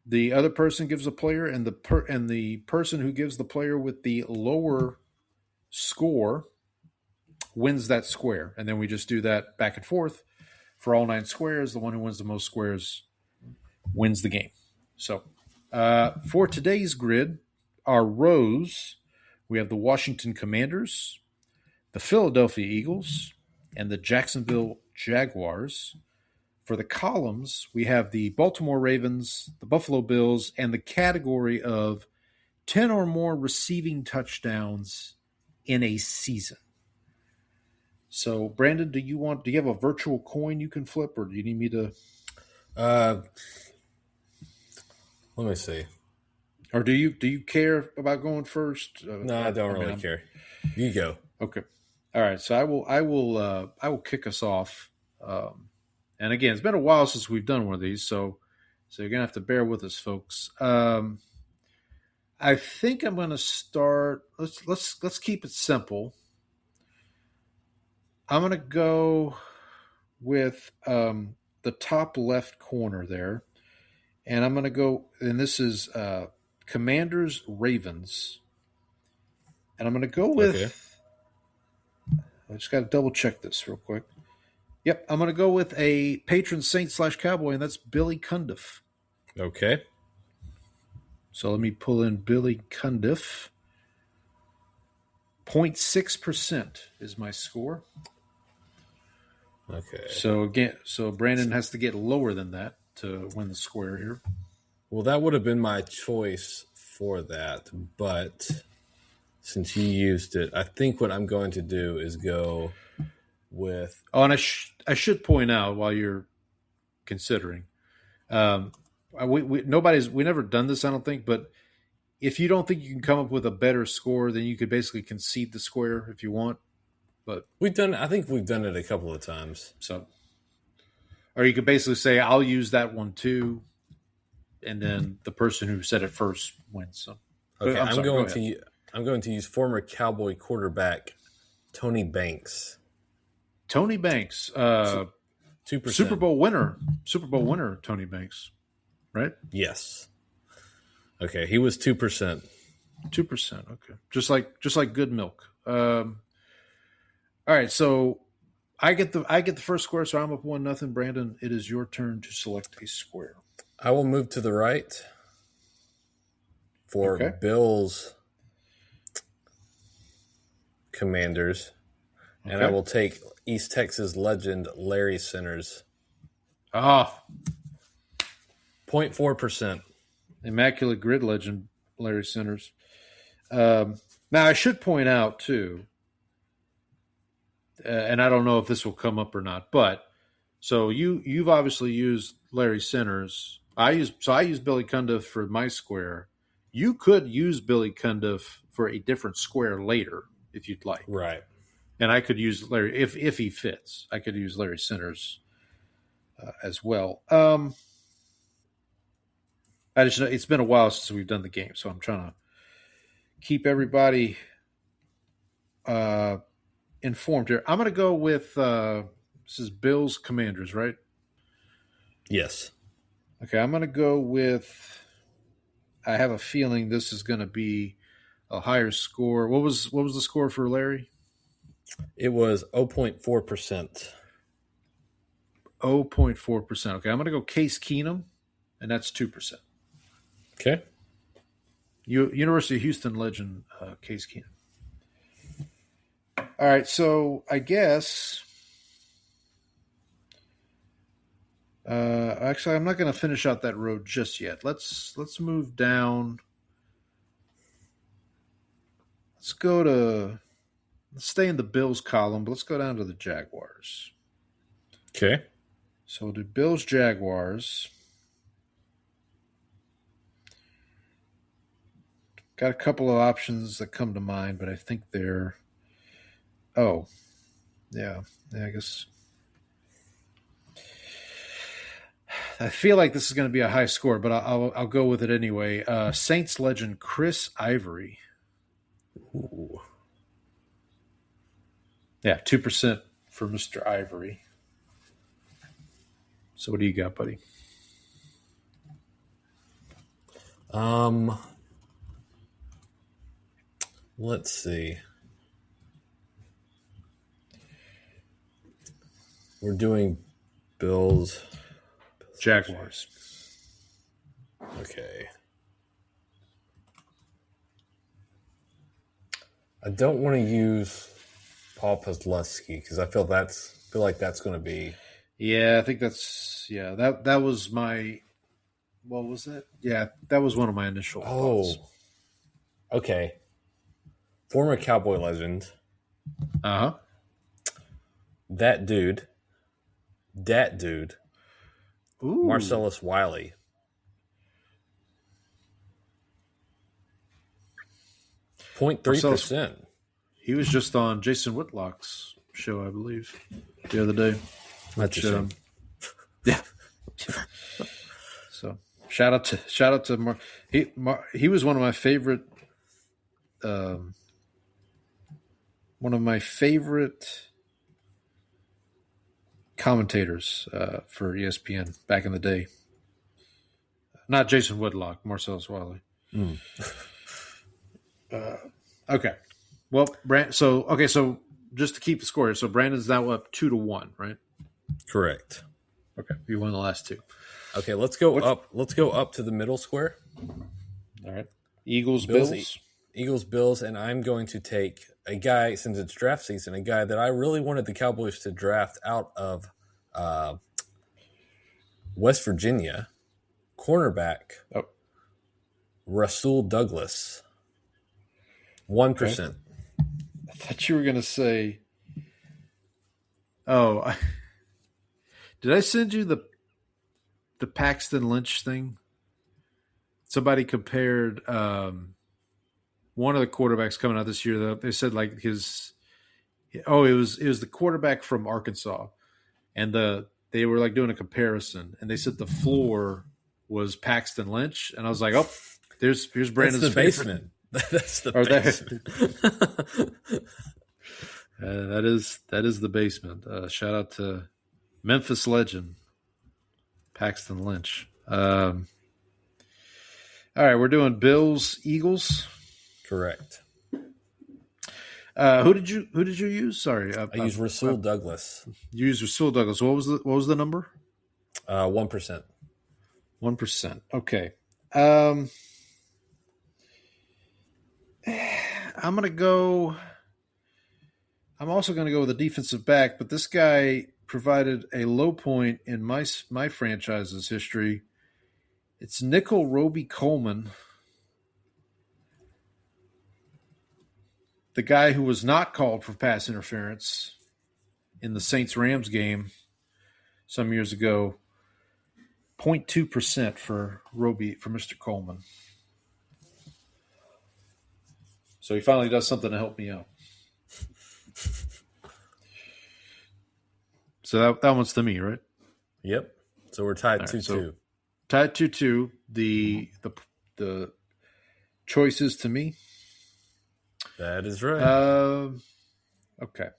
the other person gives a player, and the person who gives the player with the lower score wins that square. And then we just do that back and forth for all 9 squares. The one who wins the most squares wins the game. So for today's grid, our rows, we have the Washington Commanders, the Philadelphia Eagles, and the Jacksonville Jaguars. For the columns, we have the Baltimore Ravens, the Buffalo Bills, and the category of 10 or more receiving touchdowns in a season. So, Brandon, do you have a virtual coin you can flip, or do you need me to? Let me see. Or do you care about going first? No, I don't really care. You go. Okay. All right. So I will kick us off. And again, it's been a while since we've done one of these, so you're gonna have to bear with us, folks. I think I'm gonna start. Let's keep it simple. I'm going to go with the top left corner there. And I'm going to go, and this is Commanders Ravens. And I'm going to go with, I just got to double check this real quick. Yep, I'm going to go with a patron saint / cowboy, and that's Billy Cundiff. Okay. So let me pull in Billy Cundiff. 0.6% is my score. Okay. So Brandon has to get lower than that to win the square here. Well, that would have been my choice for that, but since you used it, I think what I'm going to do is go with. Oh, and I should point out while you're considering, we never done this, I don't think, but if you don't think you can come up with a better score, then you could basically concede the square if you want. But I think we've done it a couple of times. So, or you could basically say, I'll use that one too, and then the person who said it first wins. So, okay, I'm going to use former Cowboy quarterback Tony Banks. Tony Banks, 2%. Super Bowl winner, Tony Banks, right? Yes. Okay, he was 2%. 2%. Okay, just like good milk. All right, so I get the first square, so I'm up 1-0. Brandon, it is your turn to select a square. I will move to the right for Bills Commanders, and I will take East Texas legend Larry Centers. 0.4%. Immaculate Grid legend Larry Centers. Now, I should point out, too, and I don't know if this will come up or not, but so you've obviously used Larry Centers. I use Billy Cundiff for my square. You could use Billy Cundiff for a different square later if you'd like. Right. And I could use Larry if he fits. I could use Larry Centers as well. I just know it's been a while since we've done the game, so I'm trying to keep everybody informed here. I'm going to go with this is Bills Commanders, right? Yes. Okay, I'm going to go with. I have a feeling this is going to be a higher score. What was the score for Larry? It was 0.4%. 0.4%. Okay, I'm going to go Case Keenum, and that's 2%. Okay. University of Houston legend Case Keenum. All right, so I guess actually I'm not going to finish out that road just yet. Let's move down. Let's stay in the Bills column, but let's go down to the Jaguars. Okay. So the Bills Jaguars. Got a couple of options that come to mind, but I think they're. Oh, yeah. I guess. I feel like this is going to be a high score, but I'll go with it anyway. Saints legend Chris Ivory. Ooh. Yeah, 2% for Mr. Ivory. So what do you got, buddy? Let's see. We're doing Bills. Jaguars. Okay. I don't want to use Paul Posluszky because I feel like that's going to be. Yeah, I think that was my. What was that? Yeah, that was one of my initial thoughts. Okay. Former Cowboy legend. Uh-huh. That dude. Ooh. Marcellus Wiley. .3%. He was just on Jason Whitlock's show, I believe, the other day. That's a shame. Yeah. So shout out to Mark. He was one of my favorite. Commentators for ESPN back in the day. Not Jason Whitlock, Marcellus Wiley. Okay. Well, so just to keep the score here, so Brandon's now up 2-1, right? Correct. Okay, you won the last two. Okay, let's go up. Let's go up to the middle square. All right. Eagles, Bills. Eagles, Bills, and I'm going to take a guy, since it's draft season, a guy that I really wanted the Cowboys to draft out of West Virginia, cornerback, Rasul Douglas, 1%. Okay. I thought you were going to say, did I send you the Paxton Lynch thing? Somebody compared one of the quarterbacks coming out this year. They said like it was the quarterback from Arkansas, and they were like doing a comparison, and they said the floor was Paxton Lynch, and I was like, oh, here's Brandon's That's the basement. That's the basement. That is the basement. Shout out to Memphis legend Paxton Lynch. All right, we're doing Bills, Eagles. Correct. Who did you use? Sorry, I used Rasul Douglas. You used Rasul Douglas. What was the number? 1%. 1%. Okay. I'm also gonna go with a defensive back, but this guy provided a low point in my franchise's history. It's Nickel Roby Coleman, the guy who was not called for pass interference in the Saints-Rams game some years ago. 0.2% for Mr. Coleman. So he finally does something to help me out. So that one's to me, right? Yep. So we're tied 2-2. Right, so tied 2-2. The choices to me. That is right. Okay.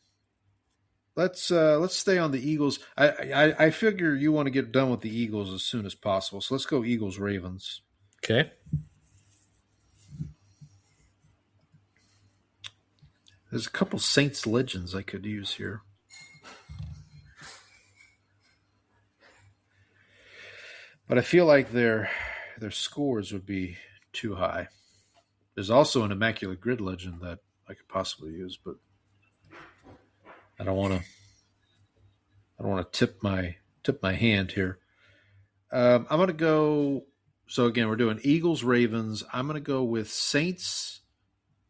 Let's stay on the Eagles. I figure you want to get done with the Eagles as soon as possible. So let's go Eagles Ravens. Okay. There's a couple Saints legends I could use here. But I feel like their scores would be too high. There's also an Immaculate Grid legend that I could possibly use, but I don't want to tip my hand here. I'm going to go. So again, we're doing Eagles Ravens. I'm going to go with Saints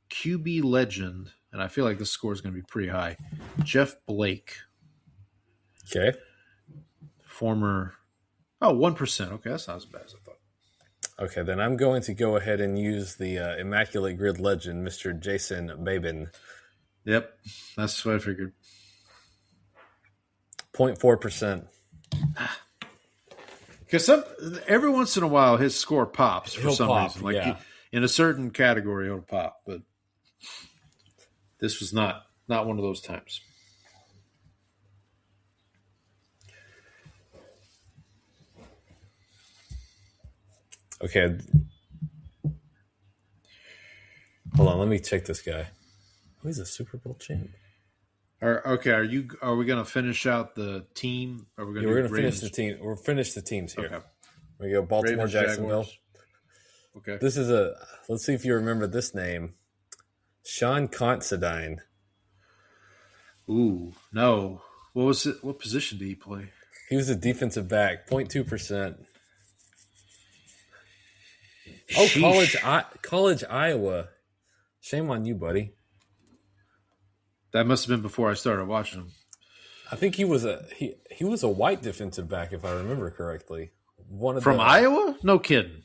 QB legend, and I feel like this score is going to be pretty high. Jeff Blake. Okay. Former. 1%. Okay, that's not as bad as I thought. Okay, then I'm going to go ahead and use the Immaculate Grid legend, Mr. Jason Babin. Yep, that's what I figured. 0.4%. Because every once in a while his score pops for some reason. Like yeah. In a certain category it'll pop, but this was not one of those times. Okay. Hold on, let me check this guy. Oh, he's a Super Bowl champ. Are we going to finish out the team? Are we going We're going to finish the team. We'll finish the teams here. Okay. We go Baltimore, Ravens, Jacksonville. Jaguars. Okay. This is let's see if you remember this name. Sean Considine. Ooh, no. What was it? What position did he play? He was a defensive back, 0.2%. Oh, college Iowa. Shame on you, buddy. That must have been before I started watching him. I think he was a white defensive back, if I remember correctly. From Iowa? No kidding.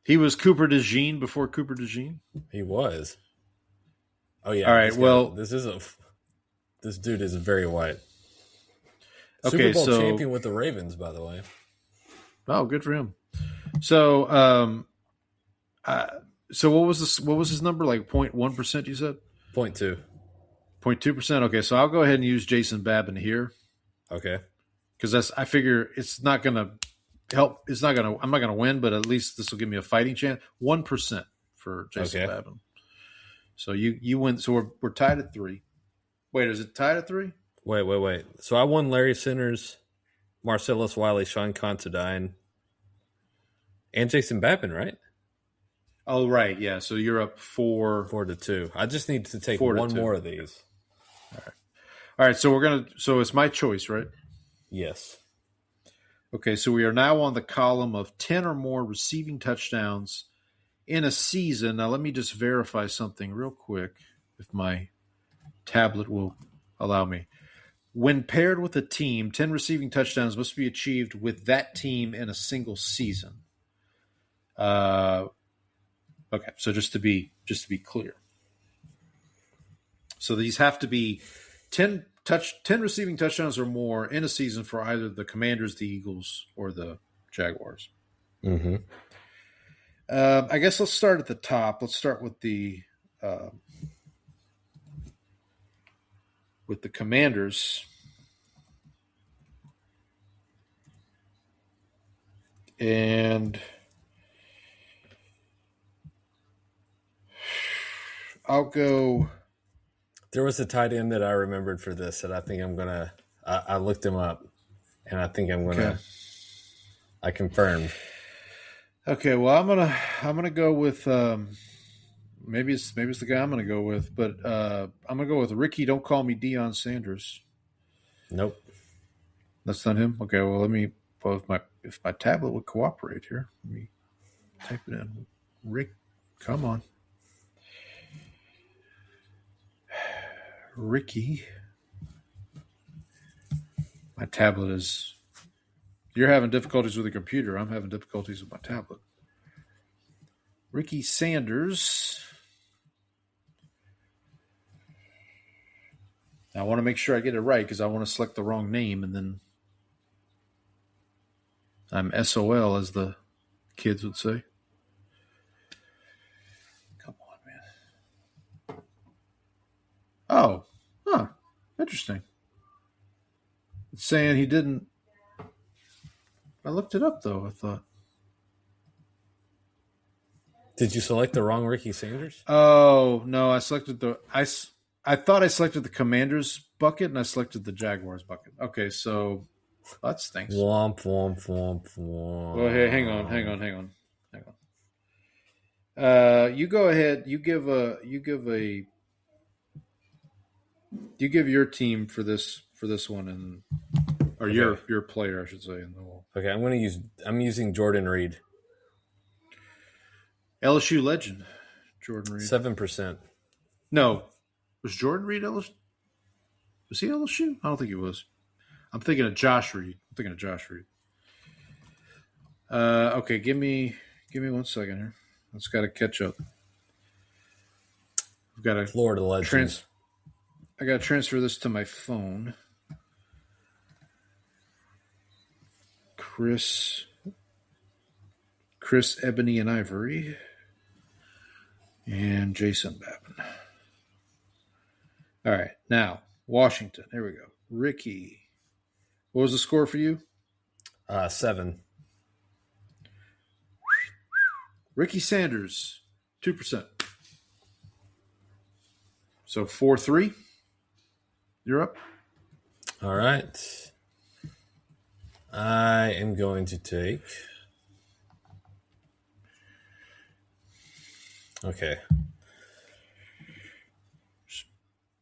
He was Cooper DeJean before Cooper DeJean? He was. Oh, yeah. All right, this dude is very white. Okay, Super Bowl champion with the Ravens, by the way. Oh, good for him. So, so what was his number? Like 0.1%, you said? 0.2. 0.2%. Okay, so I'll go ahead and use Jason Babin here. Okay. Because I figure it's not going to help. I'm not going to win, but at least this will give me a fighting chance. 1% for Jason Babin. So you win. So we're tied at 3. Wait, is it tied at 3? Wait. So I won Larry Sinners, Marcellus Wiley, Sean Considine, and Jason Babin, right? Oh, right. Yeah. So you're up 4-2. I just need to take one more of these. All right. So it's my choice, right? Yes. Okay. So we are now on the column of 10 or more receiving touchdowns in a season. Now, let me just verify something real quick, if my tablet will allow me. When paired with a team, 10 receiving touchdowns must be achieved with that team in a single season. Okay, so just to be clear. So these have to be 10 receiving touchdowns or more in a season for either the Commanders, the Eagles, or the Jaguars. Mm-hmm. I guess let's start at the top. Let's start with the Commanders. And I'll go. There was a tight end that I remembered for this that I think I'm going to – I looked him up, and I think I'm going to – I confirmed. Okay, well, I'm gonna go with maybe it's the guy I'm gonna go with, but I'm gonna go with Ricky. Don't call me Deion Sanders. Nope, that's not him. Okay, well, if my tablet would cooperate here, let me type it in. Rick, come on, Ricky. My tablet is. You're having difficulties with the computer. I'm having difficulties with my tablet. Ricky Sanders. Now, I want to make sure I get it right because I want to select the wrong name, and then I'm SOL, as the kids would say. Come on, man. Oh, interesting. It's saying he didn't. I looked it up, though, I thought. Did you select the wrong Ricky Sanders? Oh, no, I selected I thought I selected the Commanders bucket, and I selected the Jaguars bucket. Okay, so that stinks. Womp, womp, womp, womp. Well, hey, hang on. You go ahead. You give your team for this one, and or okay. your player, I should say. Okay, I'm using Jordan Reed. LSU legend, Jordan Reed. 7%. No, was Jordan Reed LSU? Was he LSU? I don't think he was. I'm thinking of Josh Reed. Okay, give me 1 second here. Let's got to catch up. I've got to Florida legends. I got to transfer this to my phone. Chris, Ebony and Ivory, and Jason Babin. All right, now Washington. Here we go. Ricky, what was the score for you? 7. Ricky Sanders, 2%. So 4-3. You're up. All right. I am going to take. Okay.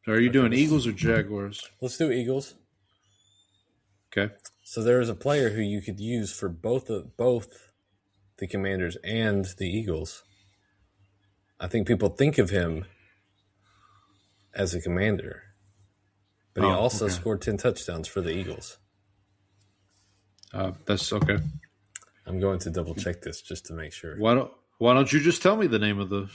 So are you doing Eagles or Jaguars? Let's do Eagles. Okay. So there is a player who you could use for both the Commanders and the Eagles. I think people think of him as a Commander, but he also scored 10 touchdowns for the Eagles. That's okay. I'm going to double check this just to make sure. Why don't you just tell me the name of the?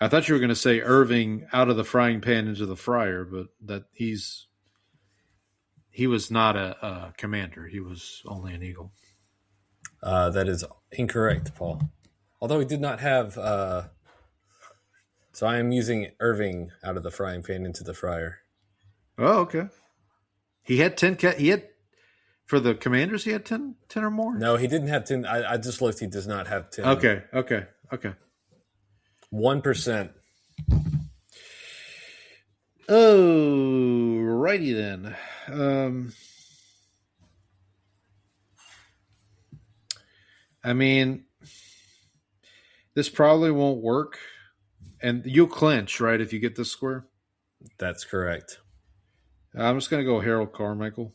I thought you were going to say Irving out of the frying pan into the fryer, but that he was not a Commander. He was only an Eagle. That is incorrect, Paul. Although he did not have. So I am using Irving out of the frying pan into the fryer. Oh, okay. He had 10. He had for the Commanders. He had 10 or more. No, he didn't have 10. I just looked. He does not have 10. Okay. 1%. Oh, righty then. I mean, this probably won't work, and you'll clinch, right, if you get this square? That's correct. I'm just going to go Harold Carmichael.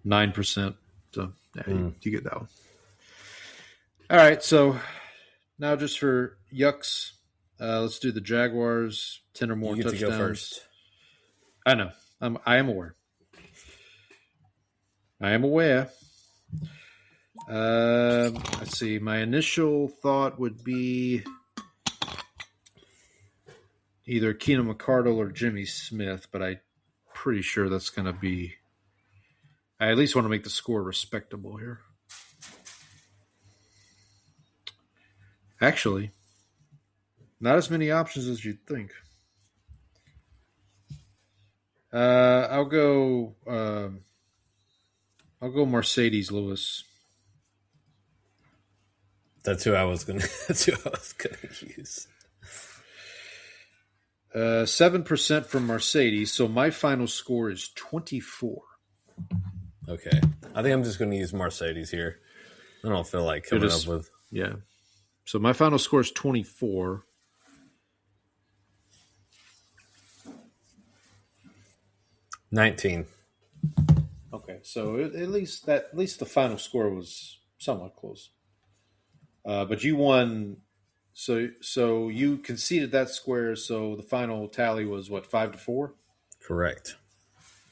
9%. So, you get that one. All right, so now just for yucks, let's do the Jaguars, 10 or more you get touchdowns. To go first. I know. I am aware. Let's see. My initial thought would be either Keenan McCardle or Jimmy Smith, but I'm pretty sure that's going to be. I at least want to make the score respectable here. Actually, not as many options as you'd think. I'll go Mercedes Lewis. That's who I was gonna use. 7% from Mercedes, so my final score is 24. Okay. I think I'm just going to use Mercedes here. I don't feel like coming up with... Yeah. So my final score is 24. $19. Okay, so at least the final score was somewhat close. But you won... So you conceded that square, so the final tally was, what, 5-4? Correct.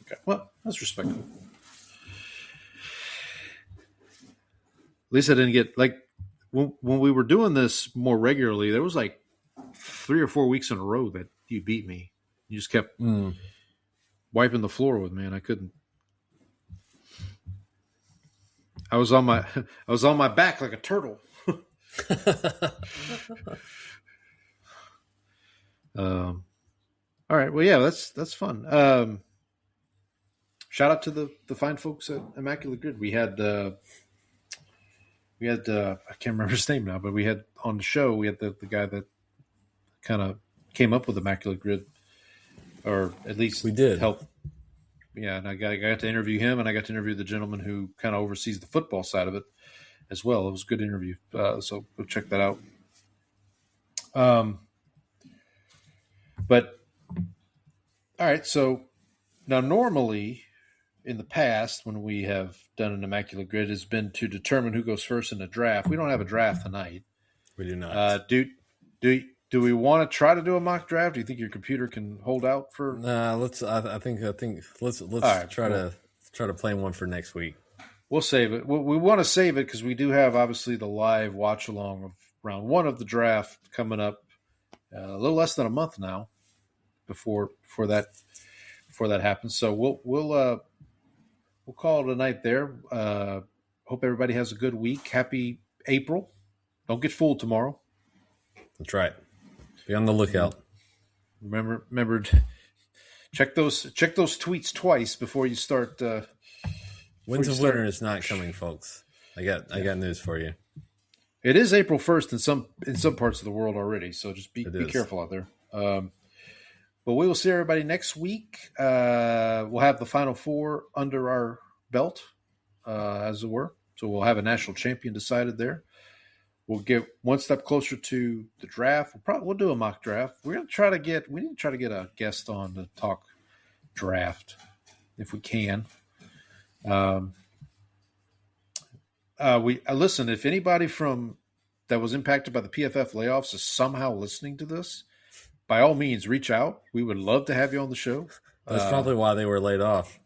Okay, well, that's respectable. At least I didn't get, like, when we were doing this more regularly, there was like 3 or 4 weeks in a row that you beat me. You just kept wiping the floor with me, and I couldn't. I was on my back like a turtle. All right. Well, yeah, that's fun. Shout out to the fine folks at Immaculate Grid. We had I can't remember his name now, but we had on the show, we had the guy that kind of came up with Immaculate Grid, or at least we did help. Yeah, and I got to interview him, and I got to interview the gentleman who kind of oversees the football side of it as well. It was a good interview, so go check that out. But all right, so now normally in the past when we have done an Immaculate Grid has been to determine who goes first in the draft. We don't have a draft tonight. We do not. Do we want to try to do a mock draft? Do you think your computer can hold out for? Let's. I think. Let's right, try to plan one for next week. We'll save it. We want to save it because we do have obviously the live watch along of round 1 of the draft coming up. A little less than a month now before that happens. So we'll call it a night there. Hope everybody has a good week. Happy April. Don't get fooled tomorrow. That's right. Be on the lookout. Remember check those tweets twice before you start Winds of Winter is not coming, folks. I got news for you. It is April 1st in some parts of the world already, so just be careful out there. But we will see everybody next week. We'll have the Final Four under our belt, as it were. So we'll have a national champion decided there. We'll get one step closer to the draft. We'll do a mock draft. We need to try to get a guest on to talk draft if we can. Listen, if anybody that was impacted by the PFF layoffs is somehow listening to this, by all means, reach out. We would love to have you on the show. That's probably why they were laid off.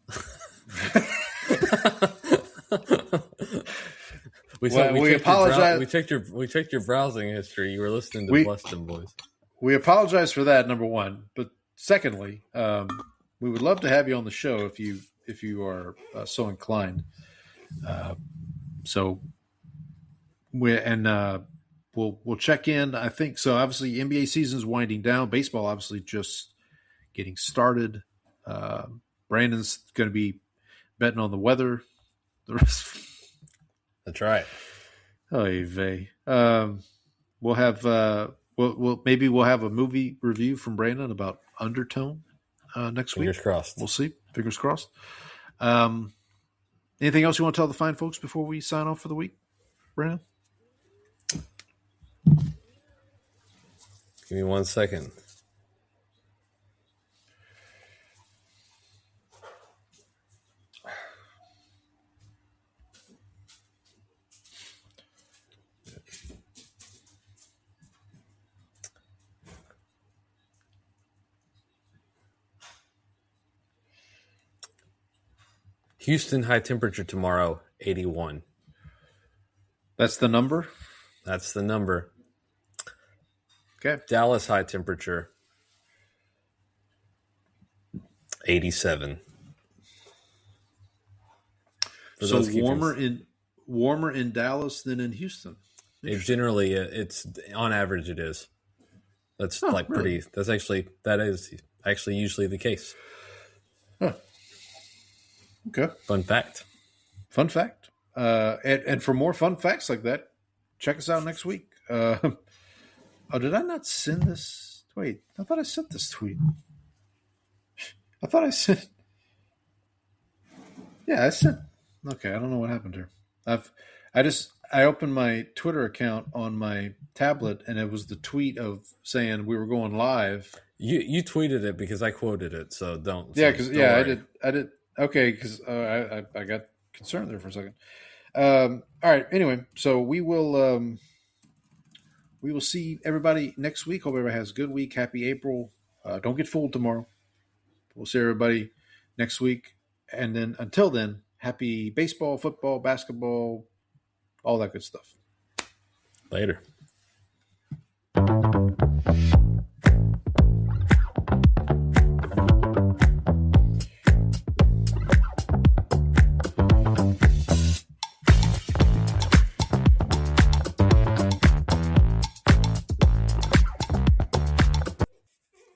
We apologize. We checked your browsing history. You were listening to Dem Boyz. We apologize for that, number one. But secondly, we would love to have you on the show if you are so inclined. We'll check in. I think so. Obviously, NBA season's winding down. Baseball, obviously, just getting started. Brandon's going to be betting on the weather. That's right. Oy vey. We'll have maybe we'll have a movie review from Brandon about Undertone next week. Fingers crossed. We'll see. Fingers crossed. Anything else you want to tell the fine folks before we sign off for the week, Brandon? Give me 1 second. Houston, high temperature tomorrow, 81. That's the number? That's the number. Okay. Dallas, high temperature, 87. So warmer in Dallas than in Houston. It's on average it is. That's really? That is actually usually the case. Huh. Okay. Fun fact. And for more fun facts like that, check us out next week. Did I not send this? Wait, I thought I sent this tweet. I sent. Okay, I don't know what happened here. I opened my Twitter account on my tablet, and it was the tweet of saying we were going live. You tweeted it because I quoted it, so don't. Yeah, I did. Okay, because I got concerned there for a second. All right. Anyway, so we will see everybody next week. Hope everybody has a good week. Happy April. Don't get fooled tomorrow. We'll see everybody next week. And then until then, happy baseball, football, basketball, all that good stuff. Later.